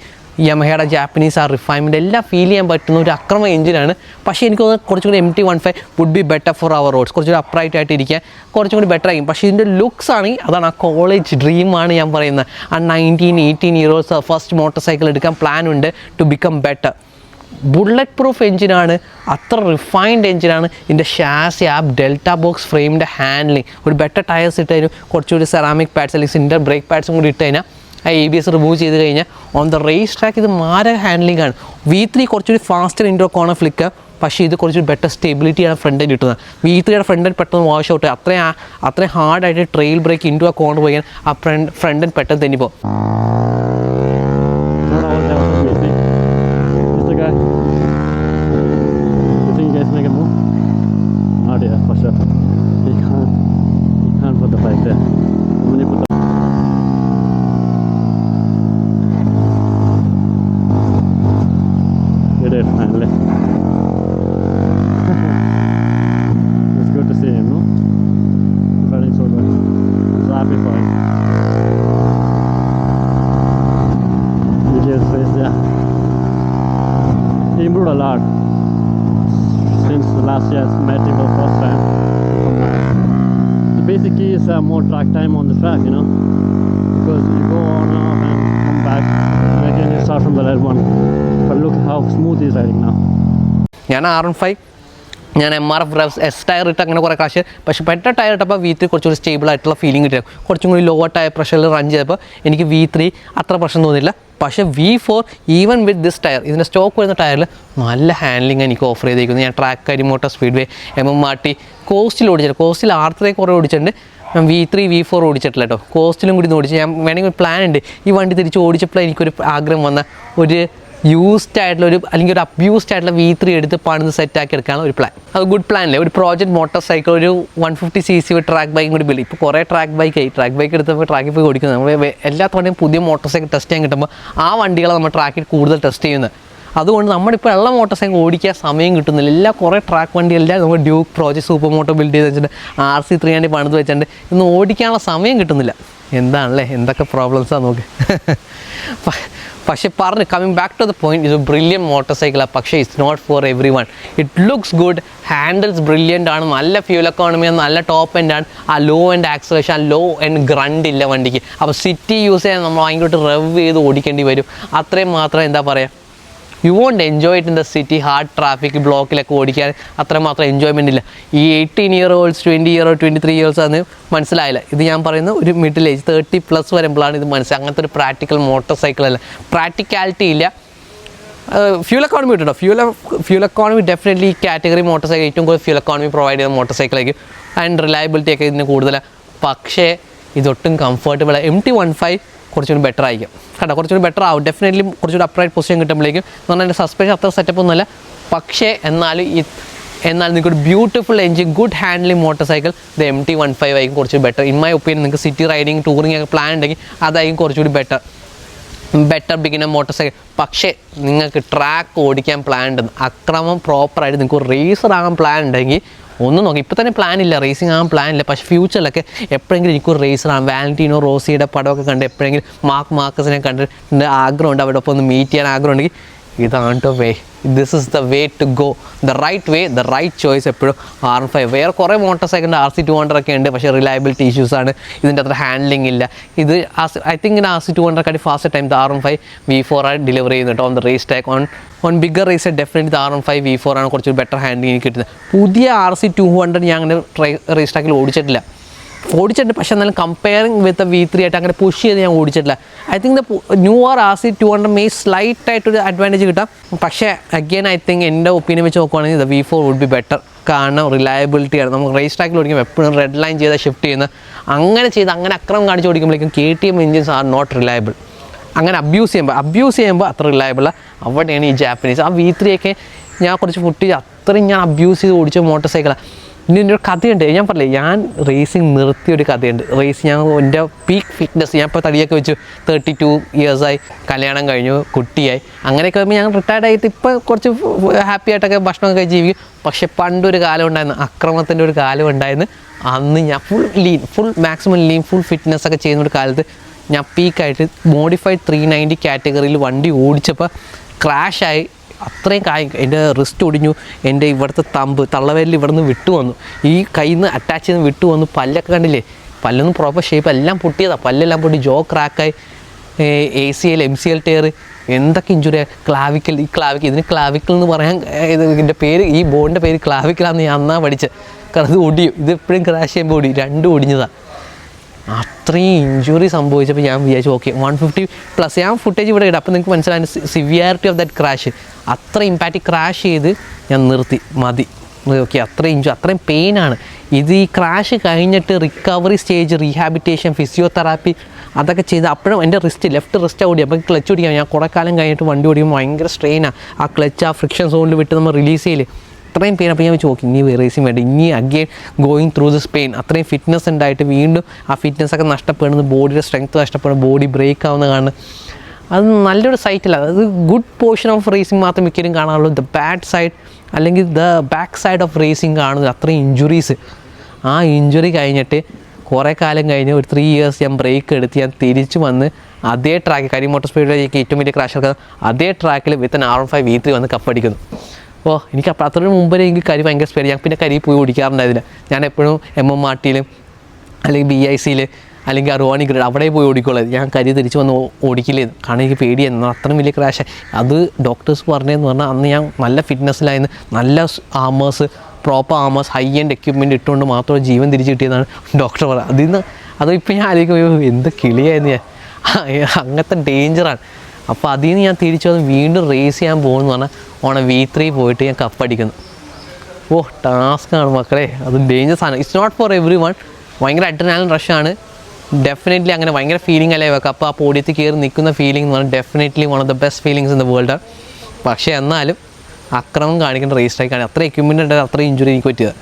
യമഹയുടെ ജാപ്പനീസ് റിഫൈൻമെൻറ്റ് എല്ലാം ഫീൽ ചെയ്യാൻ പറ്റുന്ന ഒരു അക്രമ എഞ്ചിനാണ്. പക്ഷേ എനിക്ക് തോന്നുന്നത് കുറച്ചും കൂടി MT-15 would be better for our roads. കുറച്ചുകൂടി അപ്രൈറ്റ് ആയിട്ട് ഇരിക്കാൻ കുറച്ചും കൂടി ബെറ്റർ ആയിരിക്കും. പക്ഷേ ഇതിൻ്റെ ലുക്സ് ആണെങ്കിൽ അതാണ് ആ കോളേജ് ഡ്രീമാണ് ഞാൻ പറയുന്നത്. ആ 19-18 ഇയേഴ്സ് ഫസ്റ്റ് മോട്ടോർ സൈക്കിൾ എടുക്കാൻ പ്ലാൻ ഉണ്ട് to become better. Bullet proof എഞ്ചിനാണ്, അത്ര റിഫൈൻഡ് എഞ്ചിനാണ്. ഇതിൻ്റെ ഷാസി ആപ്പ്, ഡെൽറ്റ ബോക്സ് ഫ്രെയിമിൻ്റെ ഹാൻഡ്ലിങ്, ഒരു ബെറ്റർ ടയേഴ്സ് ഇട്ട് കഴിഞ്ഞാൽ കുറച്ചുകൂടി സെറാമിക് പാഡ്സ് അല്ലെങ്കിൽ സിൻഡർ ബ്രേക്ക് പാഡ്സും കൂടി ഇട്ട് കഴിഞ്ഞാൽ ABS റിമൂവ് ചെയ്ത് കഴിഞ്ഞാൽ ഓൺ ദ റേസ് ട്രാക്ക് ഇത് മാരക ഹാൻഡ്ലിംഗ് ആണ്. V3 കുറച്ചുകൂടി ഫാസ്റ്റർ ഇൻഡോർ കോർണർ ഫ്ലിക്ക്, പക്ഷേ ഇത് കുറച്ചൊരു ബെറ്റർ സ്റ്റെബിലിറ്റിയാണ് ഫ്രണ്ട് എൻഡ് കിട്ടുന്നത്. V3യുടെ ഫ്രണ്ട് എൻഡ് പെട്ടെന്ന് വാഷ് ഔട്ട്, അത്രയും ഹാർഡായിട്ട് ട്രെയിൽ ബ്രേക്ക് ഇൻഡു ആ കോർണർ പോയി ആ ഫ്രണ്ട് എൻഡ് പെട്ടെന്ന് തെന്നിപ്പോൾ. Improved a lot since last year I met him for the first time. The basic key is more track time on the track, because you go on and off and come back and again you start from the red one. But look how smooth he is riding now. ഞാൻ R15 ഞാൻ MRF S ടയർ ഇട്ട് അങ്ങനെ കുറേ കാശ്, പക്ഷേ പെട്ട ടയർ ഇട്ടപ്പോൾ V3 കുറച്ചുകൂടി സ്റ്റേബിൾ ആയിട്ടുള്ള ഫീലിംഗ് കിട്ടിയത്. കുറച്ചും കൂടി ലോവർ ടയർ പ്രഷറിൽ റൺ ചെയ്തപ്പോൾ എനിക്ക് V3 അത്ര പ്രശ്നം തോന്നിയില്ല. പക്ഷേ V4 even with this tyre, ഇതിൻ്റെ സ്റ്റോക്ക് വരുന്ന ടയറിൽ നല്ല ഹാൻഡ്ലിംഗ് എനിക്ക് ഓഫർ ചെയ്തിരിക്കുന്നു. ഞാൻ track Kari Motor Speedway MMRT കോസ്റ്റിൽ ഓടിച്ചിട്ടുണ്ട്. കോസ്റ്റിൽ R3 കുറേ ഓടിച്ചിട്ടുണ്ട്, V3 V4 ഓടിച്ചിട്ടില്ല കേട്ടോ. കോസ്റ്റിലും കൂടി ഓടിച്ച് ഞാൻ വേണമെങ്കിൽ ഒരു പ്ലാൻ ഉണ്ട്. ഈ വണ്ടി തിരിച്ച് ഓടിച്ചപ്പോൾ എനിക്കൊരു ആഗ്രഹം വന്ന ഒരു യൂസ്ഡ് ആയിട്ടുള്ള അല്ലെങ്കിൽ ഒരു അബ്യൂസ്ഡ് ആയിട്ടുള്ള V3 എടുത്ത് പണിത് സെറ്റാക്കി എടുക്കാനുള്ള ഒരു പ്ലാൻ. അത് ഗുഡ് പ്ലാൻ അല്ലേ? ഒരു പ്രോജക്റ്റ് മോട്ടോർ സൈക്കിൾ ഒരു 150cc ഒരു ട്രാക്ക് ബൈക്കും കൂടി ബിൽഡ്. ഇപ്പോൾ കുറേ ട്രാക്ക് ബൈക്ക് എടുത്തപ്പോൾ ട്രാക്കിൽ പോയി ഓടിക്കുന്നത്. നമ്മൾ എല്ലാ തവണയും പുതിയ മോട്ടോർ സൈക്കിൾ ടെസ്റ്റ് ചെയ്യാൻ കിട്ടുമ്പോൾ ആ വണ്ടികളെ നമ്മൾ ട്രാക്കിൽ കൂടുതൽ ടെസ്റ്റ് ചെയ്യുന്നത്. അതുകൊണ്ട് നമ്മളിപ്പോൾ ഉള്ള മോട്ടോർ സൈക്കിൾ ഓടിക്കാൻ സമയം കിട്ടുന്നില്ല. എല്ലാ കുറേ ട്രാക്ക് വണ്ടിയെല്ലാം നമ്മൾ Duke project super moto build ചെയ്ത് വെച്ചിട്ട് RC3 പണിത് വെച്ചിട്ട് ഇന്ന് ഓടിക്കാനുള്ള സമയം കിട്ടുന്നില്ല. എന്താണല്ലേ, എന്തൊക്കെ പ്രോബ്ലംസാണ് നോക്ക്. പക്ഷേ coming back to the point, ഇത് ബ്രില്യൻറ്റ് മോട്ടോർ സൈക്കിളാണ്. പക്ഷേ it's not for everyone. It looks good, handles brilliant ആണ്, നല്ല ഫ്യൂൽ എക്കോണമി, നല്ല ടോപ്പ് എൻഡ് ആണ്. ആ ലോ എൻഡ് ആക്സലേഷൻ, ആ ലോ എൻഡ് ഗ്രണ്ട് ഇല്ല വണ്ടിക്ക്. അപ്പോൾ സിറ്റി യൂസ് ചെയ്യാൻ നമ്മൾ ഭയങ്കരമായിട്ട് റവ് ചെയ്ത് ഓടിക്കേണ്ടി വരും. അത്രയും മാത്രം എന്താ പറയുക, you won't enjoy it in the city. Hard traffic ബ്ലോക്കിലൊക്കെ ഓടിക്കാൻ അത്രമാത്രം എൻജോയ്മെൻ്റ് ഇല്ല. ഈ 18-year-olds 20-year-23 ആണ് മനസ്സിലായില്ല. ഇത് ഞാൻ പറയുന്ന ഒരു മിഡിൽ ഏജ് 30+ വരുമ്പോഴാണ് ഇത് മനസ്സിലായി. അങ്ങനത്തെ ഒരു പ്രാക്ടിക്കൽ മോട്ടോർ സൈക്കിളല്ല, പ്രാക്ടിക്കാലിറ്റി ഇല്ല. ഫ്യൂൽ എക്കോണമി കിട്ടുമോ? ഫ്യൂൽ എക്കോണമി ഡെഫിനറ്റ്ലി ഈ കാറ്റഗറി മോട്ടോർ സൈക്കിൾ ഏറ്റവും കൂടുതൽ ഫ്യൂൽ എക്കോണമി പ്രൊവൈഡ് ചെയ്യുന്ന മോട്ടോർ സൈക്കിളായിരിക്കും. ആൻഡ് റിലയബിലിറ്റി ഒക്കെ ഇതിന് കൂടുതലാണ്. പക്ഷേ ഇതൊട്ടും കംഫർട്ടബിൾ. MT-15 കുറച്ചുകൂടി ബെറ്റർ ആയിരിക്കും കേട്ടോ, കുറച്ചുകൂടി ബെറ്റർ ആവും ഡെഫിനറ്റ്ലി. കുറച്ചുകൂടി അപ്രൈറ്റ് പൊസിഷൻ കിട്ടുമ്പോഴേക്കും എന്ന് പറഞ്ഞാൽ എൻ്റെ സസ്പെൻഷൻ അത്ര സെറ്റപ്പ് ഒന്നുമല്ല. പക്ഷേ എന്നാലും നിങ്ങൾക്കൊരു beautiful engine, good handling motor cycle ഇത് MT-15 ആയിരിക്കും കുറച്ചുകൂടി ബെറ്റർ. In my opinion. നിങ്ങൾക്ക് സിറ്റി റൈഡിങ് ടൂറിങ് ഒക്കെ പ്ലാൻ ഉണ്ടെങ്കിൽ അതായിരിക്കും കുറച്ചുകൂടി ബെറ്റർ ബിഗിനർ മോട്ടോർ സൈക്കിൾ. പക്ഷേ നിങ്ങൾക്ക് ട്രാക്ക് ഓടിക്കാൻ പ്ലാൻ ഉണ്ട്, അക്രമം പ്രോപ്പറായിട്ട് നിങ്ങൾക്ക് റേസർ ആകാൻ പ്ലാൻ ഉണ്ടെങ്കിൽ ഒന്നും നോക്കി. ഇപ്പോൾ തന്നെ പ്ലാൻ ഇല്ല, റേസിംഗ് ആകാൻ പ്ലാൻ ഇല്ല. പക്ഷേ ഫ്യൂച്ചറിലൊക്കെ എപ്പോഴെങ്കിലും എനിക്കൊരു റേസറാണ്, വാലന്റീനോ റോസിയുടെ പടമൊക്കെ കണ്ട് എപ്പോഴെങ്കിലും മാർക്കസിനെ കണ്ടിട്ട് ആഗ്രഹമുണ്ട്, അവിടെ ഒപ്പം ഒന്ന് മീറ്റ് ചെയ്യാൻ ആഗ്രഹം ഉണ്ടെങ്കിൽ ഇതാണ് to way. This is the way to go, the right way, the right choice എപ്പോഴും R15. വേറെ കുറേ മോട്ടോർ സൈക്കിളിൻ്റെ RC200 ഒക്കെ ഉണ്ട്, പക്ഷേ റിലയബിലിറ്റി ഇഷ്യൂസാണ്. ഇതിൻ്റെ അത്ര ഹാൻഡ്ലിംഗ് ഇല്ല. ഇത് ഐ തിങ്ക് RC200 കാട്ടി ഫാസ്റ്റ് ടൈം R15 V4 ആയി ഡെലിവർ ചെയ്യുന്നുണ്ട് on the race track. On bigger race definitely R15 V4 ആണ് കുറച്ചൊരു ബെറ്റർ ഹാൻഡ്ലിംഗ് എനിക്ക് കിട്ടുന്നത്. പുതിയ RC200 ഞാൻ അങ്ങനെ റേസ് ട്രാക്കിൽ ഓടിച്ചിട്ടുണ്ട്. പക്ഷേ എന്നാലും കമ്പയറിങ് വിത്ത് V3 ആയിട്ട് അങ്ങനെ പുഷ് ചെയ്ത് ഞാൻ ഓടിച്ചിട്ടില്ല. I think the newer RC200 may slight ആയിട്ടൊരു അഡ്വാൻറ്റേജ് കിട്ടാം. പക്ഷേ അഗെയിൻ ഐ തിങ്ക് എൻ്റെ ഒപ്പീനിയൻ വെച്ച് നോക്കുവാണെങ്കിൽ the V4 would be better. കാരണം റിലയബിലിറ്റിയാണ്. നമുക്ക് റേസ് ട്രാക്കിൽ ഓടിക്കുമ്പോൾ എപ്പോഴും റെഡ് ലൈൻ ചെയ്താൽ ഷിഫ്റ്റ് ചെയ്യുന്നത്, അങ്ങനെ അക്രമം കാണിച്ച് ഓടിക്കുമ്പോഴേക്കും KTM engines are not reliable. അങ്ങനെ അബ്യൂസ് ചെയ്യുമ്പോൾ അത്ര റിലയബിൾ. അവിടെയാണ് ഈ ജാപ്പനീസ്. ആ V3 ഒക്കെ ഞാൻ കുറച്ച് ഫുട്ടേജ് അത്രയും ഞാൻ അബ്യൂസ് ചെയ്ത് ഓടിച്ച മോട്ടോർ സൈക്കിളാണ്. ഇനി എൻ്റെ ഒരു കഥയുണ്ട്, ഞാൻ പറഞ്ഞില്ലേ ഞാൻ റേസിങ് നിർത്തിയൊരു കഥയുണ്ട്. ഞാൻ എൻ്റെ പീക്ക് ഫിറ്റ്നസ്, ഞാൻ ഇപ്പോൾ തടിയൊക്കെ വെച്ചു, 32 ഇയേഴ്സായി, കല്യാണം കഴിഞ്ഞു, കുട്ടിയായി, അങ്ങനെയൊക്കെ വരുമ്പോൾ ഞാൻ റിട്ടയർഡ് ആയിട്ട് ഇപ്പോൾ കുറച്ച് ഹാപ്പി ആയിട്ടൊക്കെ ഭക്ഷണമൊക്കെ ജീവിക്കും. പക്ഷേ പണ്ടൊരു കാലം ഉണ്ടായിരുന്നു, അക്രമത്തിൻ്റെ ഒരു കാലം ഉണ്ടായിരുന്നു. അന്ന് ഞാൻ full maximum lean full fitness ഒക്കെ ചെയ്യുന്ന ഒരു കാലത്ത് ഞാൻ പീക്കായിട്ട് മോഡിഫൈഡ് 390 കാറ്റഗറിയിൽ വണ്ടി ഓടിച്ചപ്പോൾ ക്രാഷായി. അത്രയും എൻ്റെ റിസ്റ്റ് ഒടിഞ്ഞു, എൻ്റെ ഇവിടുത്തെ തള്ളവേലിൽ ഇവിടെ നിന്ന് വിട്ടു വന്നു, ഈ കയ്യിൽ നിന്ന് അറ്റാച്ച് ചെയ്ത് വിട്ടു വന്നു. പല്ലൊക്കെ കണ്ടില്ലേ, പല്ലൊന്നും പ്രോപ്പർ ഷേപ്പ് എല്ലാം പൊട്ടിയതാണ്, പല്ലെല്ലാം പൊട്ടി, ജോ ക്രാക്കായി, ACL MCL ടയർ, എന്തൊക്കെ ഇഞ്ചുറി. ഇതിന് ക്ലാവിക്കൽ എന്ന് പറയാൻ, ഇതിൻ്റെ പേര്, ഈ ബോണിൻ്റെ പേര് ക്ലാവിക്കലാണെന്ന് ഞാൻ അന്നാ പഠിച്ചത്. കാരണം ഇത് ഒടിയും, ഇത് എപ്പോഴും ക്രാഷ് ചെയ്യുമ്പോൾ രണ്ടും ഒടിഞ്ഞതാണ്. അത്രയും ഇഞ്ചുറി സംഭവിച്ചപ്പോൾ ഞാൻ വിചാരിച്ചു ഓക്കെ 150+. ഞാൻ ഫുട്ടേജ് ഇവിടെ ഇടാം, അപ്പോൾ നിങ്ങൾക്ക് മനസ്സിലായി സിവിയാരിറ്റി ഓഫ് ദാറ്റ് ക്രാഷ്. അത്ര ഇമ്പാക്റ്റ് ക്രാഷ് ചെയ്ത് ഞാൻ നിർത്തി, മതി. ഓക്കെ, അത്രയും പെയിനാണ് ഇത്. ഈ ക്രാഷ് കഴിഞ്ഞിട്ട് റിക്കവറി സ്റ്റേജ്, റീഹാബിറ്റേഷൻ, ഫിസിയോതെറാപ്പി അതൊക്കെ ചെയ്ത് അപ്പോഴും എൻ്റെ ലെഫ്റ്റ് റിസ്റ്റ് ഓടി. അപ്പോൾ ക്ലച്ച് ഓടിക്കാം, ഞാൻ കുറേ കാലം കഴിഞ്ഞിട്ട് വണ്ടി ഓടിക്കുമ്പോൾ ഭയങ്കര സ്ട്രെയിനാണ്. ആ ക്ലച്ച് ആ ഫ്രിക്ഷൻ സോണിൽ വിട്ട് നമ്മൾ റിലീസ് ചെയ്യില്ലേ, അത്രയും പെയിൻ. അപ്പോൾ ഞാൻ വെച്ച് നോക്കി ഇനി റേസിങ് വേണ്ട, ഇനി again going through this pain. അത്രയും ഫിറ്റ്നസ് ഉണ്ടായിട്ട് വീണ്ടും ആ ഫിറ്റ്നസ്സൊക്കെ നഷ്ടപ്പെടുന്നത്, ബോഡിയുടെ സ്ട്രെങ്ത്ത് നഷ്ടപ്പെടുന്നത്, ബോഡി ബ്രേക്ക് ആവുന്ന കാണുന്നത്, അത് നല്ലൊരു സൈറ്റില്ല. അത് ഗുഡ് പോർഷൻ ഓഫ് റേസിങ് മാത്രം മിക്കരും കാണാറുള്ളൂ. ദ ബാഡ് സൈഡ് അല്ലെങ്കിൽ the back side of racing കാണുന്നത് അത്രയും ഇഞ്ചുറീസ്. ആ ഇഞ്ചുറി കഴിഞ്ഞിട്ട് കുറേ കാലം കഴിഞ്ഞ് ഒരു 3 ഇയേഴ്സ് ഞാൻ ബ്രേക്ക് എടുത്ത് ഞാൻ തിരിച്ചു വന്ന് അതേ ട്രാക്കിൽ, കരിയം മോട്ടോർ സ്പീഡിലേക്ക് ഏറ്റവും വലിയ ക്രാഷ് എടുക്കുന്നത് അതേ ട്രാക്കിൽ വിത്ത് R15 V3 വന്ന് കപ്പടിക്കുന്നു. അപ്പോൾ എനിക്ക് അത്രയും മുമ്പേ എനിക്ക് കരി ഭയങ്കര സ്പീഡ്. ഞാൻ പിന്നെ കരി പോയി ഓടിക്കാറുണ്ടായിരുന്നില്ല. ഞാൻ എപ്പോഴും MMRT അല്ലെങ്കിൽ BIC അല്ലെങ്കിൽ റോണി ഗ്രിഡ് അവിടെ പോയി ഓടിക്കുള്ളത്. ഞാൻ കരി തിരിച്ച് വന്ന് ഓടിക്കില്ലേ, കാരണം എനിക്ക് പേടിയായിരുന്നു, അത്രയും വലിയ ക്രാഷ്. അത് ഡോക്ടേഴ്സ് പറഞ്ഞതെന്ന് പറഞ്ഞാൽ അന്ന് ഞാൻ നല്ല ഫിറ്റ്നസ്സിലായിരുന്നു, നല്ല പ്രോപ്പർ ആമേഴ്സ്, ഹൈ എൻഡ് എക്യുപ്മെൻറ്റ് ഇട്ടുകൊണ്ട് മാത്രം ജീവൻ തിരിച്ച് കിട്ടിയതാണ് ഡോക്ടർ പറഞ്ഞത്. അതിപ്പോൾ ഞാൻ ആലോചിക്കും എന്ത് കിളിയായിരുന്നു ഞാൻ, അങ്ങനത്തെ ഡേഞ്ചറാണ്. അപ്പോൾ അതിൽ നിന്ന് ഞാൻ തിരിച്ചു വന്ന് വീണ്ടും റേസ് ചെയ്യാൻ പോകുമെന്ന് പറഞ്ഞാൽ V3 പോയിട്ട് ഞാൻ കപ്പടിക്കുന്നു. ടാസ്ക്കാണ് മക്കളെ, അത് ഡേഞ്ചറസ് ആണ്. It's not for everyone. ഭയങ്കര അഡ്രിനാലിൻ റഷാണ്. ഡെഫിനറ്റ്ലി അങ്ങനെ ഭയങ്കര ഫീലിംഗ് അല്ലേ വെക്കുക. അപ്പോൾ ആ പോഡിയത്തിൽ കയറി നിൽക്കുന്ന ഫീലിംഗ് എന്ന് പറഞ്ഞാൽ definitely one of the best feelings in the world. പക്ഷേ എന്നാലും അക്രമം കാണിക്കേണ്ട റേസ് ട്രാക്കാണ്. അത്ര എക്യുപ്മെൻ്റ് ഉണ്ടായത് അത്ര ഇഞ്ചുറി എനിക്ക് പറ്റിയത്.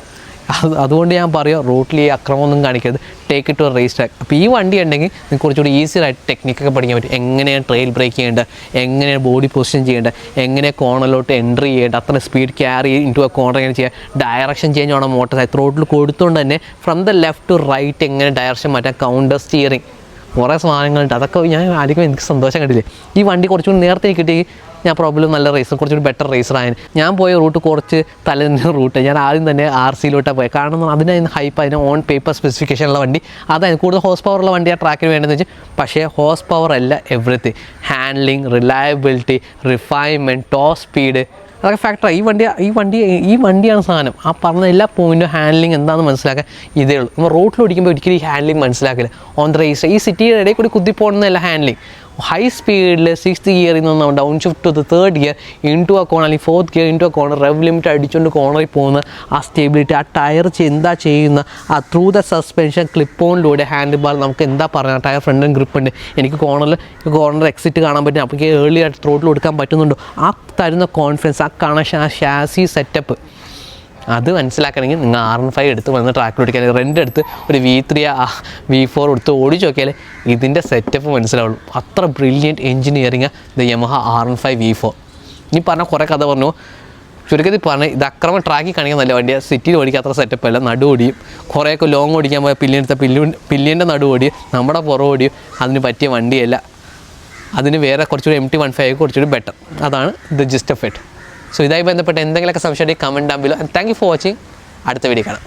അതുകൊണ്ട് ഞാൻ പറയുക റൂട്ടിൽ ഈ അക്രമമൊന്നും കാണിക്കരുത്, take it to raise track. അപ്പോൾ ഈ വണ്ടി ഉണ്ടെങ്കിൽ നിങ്ങൾക്ക് കുറച്ചുകൂടി ഈസിയായിട്ട് ടെക്നിക്കൊക്കെ പഠിക്കാൻ പറ്റും. എങ്ങനെയാണ് ട്രെയിൽ ബ്രേക്ക് ചെയ്യേണ്ടത്, എങ്ങനെയാണ് ബോഡി പൊസിഷൻ ചെയ്യേണ്ടത്, എങ്ങനെ കോർണറിലോട്ട് എൻട്രി ചെയ്യേണ്ടത്, അത്ര സ്പീഡ് ക്യാരി ഇൻറ്റു ആ കോർണർ എങ്ങനെ ചെയ്യുക, ഡയറക്ഷൻ ചേഞ്ച് ആണോ മോട്ടോർ സൈക്കിൾ റോഡിൽ കൊടുത്തുകൊണ്ട് തന്നെ from the left to right എങ്ങനെ ഡയറക്ഷൻ മാറ്റാം, കൗണ്ടർ സ്റ്റിയറിങ്, കുറേ സാധനങ്ങളുണ്ട്. അതൊക്കെ ഞാൻ ആദ്യം എനിക്ക് സന്തോഷം കണ്ടില്ലേ. ഈ വണ്ടി കുറച്ചുകൂടി നേരത്തെ കിട്ടി ഞാൻ പ്രോബ്ലം നല്ല റേസർ, കുറച്ചുകൂടി ബെറ്റർ റേസറായിരുന്നു. ഞാൻ പോയ റൂട്ട് കുറച്ച് തലേന്ന് റൂട്ട്. ഞാൻ ആദ്യം തന്നെ RC-ലോട്ടാണ് പോയത്. കാരണം അതിന് ഹൈപ്പ്, അതിന് ഓൺ പേപ്പർ സ്പെസിഫിക്കേഷനുള്ള വണ്ടി അതായത് കൂടുതൽ ഹോഴ്സ് പവറുള്ള വണ്ടി ആ ട്രാക്കിന് വേണ്ടതെന്ന് വെച്ചാൽ. പക്ഷേ ഹോഴ്സ് പവർ അല്ല everything. Handling, reliability, refinement, top speed, അതൊക്കെ ഫാക്ടറാണ്. ഈ വണ്ടിയാണ് സാധനം. ആ പറഞ്ഞ എല്ലാ പോയിൻറ്റും ഹാൻഡ്ലിങ് എന്താണെന്ന് മനസ്സിലാക്കാൻ ഇതേ ഉള്ളൂ. നമ്മൾ റോട്ടിൽ ഓടിക്കുമ്പോൾ ഒരിക്കലും ഈ ഹാൻഡ്ലിങ് മനസ്സിലാക്കില്ല. ഓൺ ദ റേസ് ഈ സിറ്റിയുടെ ഇടയിൽ കൂടി കുത്തിപ്പോകുന്നതല്ല ഹാൻഡ്ലിങ്. ഹൈ സ്പീഡിൽ 6th ഗിയറിൽ നിന്ന് down shift to 3rd gear into ആ കോണർ, അല്ലെങ്കിൽ 4th ഗിയർ ഇൻറ്റു ആ കോണർ, റെവ് ലിമിറ്റ് അടിച്ചുകൊണ്ട് കോണറിൽ പോകുന്ന ആ സ്റ്റെബിലിറ്റി, ആ ടയർ എന്താ ചെയ്യുന്ന ആ ത്രൂ ദ സസ്പെൻഷൻ ക്ലിപ്പ് ഓണിലൂടെ ഹാൻഡിൽ ബാർ നമുക്ക് എന്താ പറയുക, ടയർ ഫ്രണ്ട് ഗ്രിപ്പ് ഉണ്ട്, എനിക്ക് കോർണർ എക്സിറ്റ് കാണാൻ പറ്റും, അപ്പോൾ ഏർലി ആയിട്ട് ത്രോട്ടിൽ കൊടുക്കാൻ പറ്റുന്നുണ്ടോ, ആ തരുന്ന കോൺഫിഡൻസ്, ആ കണക്ഷൻ, ആ ഷാസി സെറ്റപ്പ്, അത് മനസ്സിലാക്കണമെങ്കിൽ നിങ്ങൾ R15 എടുത്ത് വന്ന് ട്രാക്കിൽ ഓടിക്കാൻ, റെൻ്റ് എടുത്ത് ഒരു V3 V4 എടുത്ത് ഓടിച്ച് നോക്കിയാൽ ഇതിൻ്റെ സെറ്റപ്പ് മനസ്സിലാവുള്ളൂ. അത്ര brilliant engineering the Yamaha R15 V4. ഇനി പറഞ്ഞ കുറേ കഥ പറഞ്ഞു. ചുരുക്കത്തിൽ പറഞ്ഞ് ഇത് അക്രമം ട്രാക്കിൽ കാണിക്കാൻ നല്ല വണ്ടിയാണ്. സിറ്റിയിൽ ഓടിക്കാൻ അത്ര സെറ്റപ്പ് അല്ല. നടു ഓടിയും കുറേയൊക്കെ ലോങ് ഓടിക്കാൻ പോയ പില്ലിയൻ്റെ നടു ഓടിയും നമ്മുടെ പുറം ഓടിയും അതിന് പറ്റിയ വണ്ടിയല്ല. അതിന് വേറെ കുറച്ചുകൂടി MT-15 കുറച്ചുകൂടി ബെറ്റർ. അതാണ് the GIST of it. So ഇതായി ബന്ധപ്പെട്ട് എന്തെങ്കിലുമൊക്കെ സംശയം comment down below. Thank you for watching. അടുത്ത വീഡിയോ കാണാം.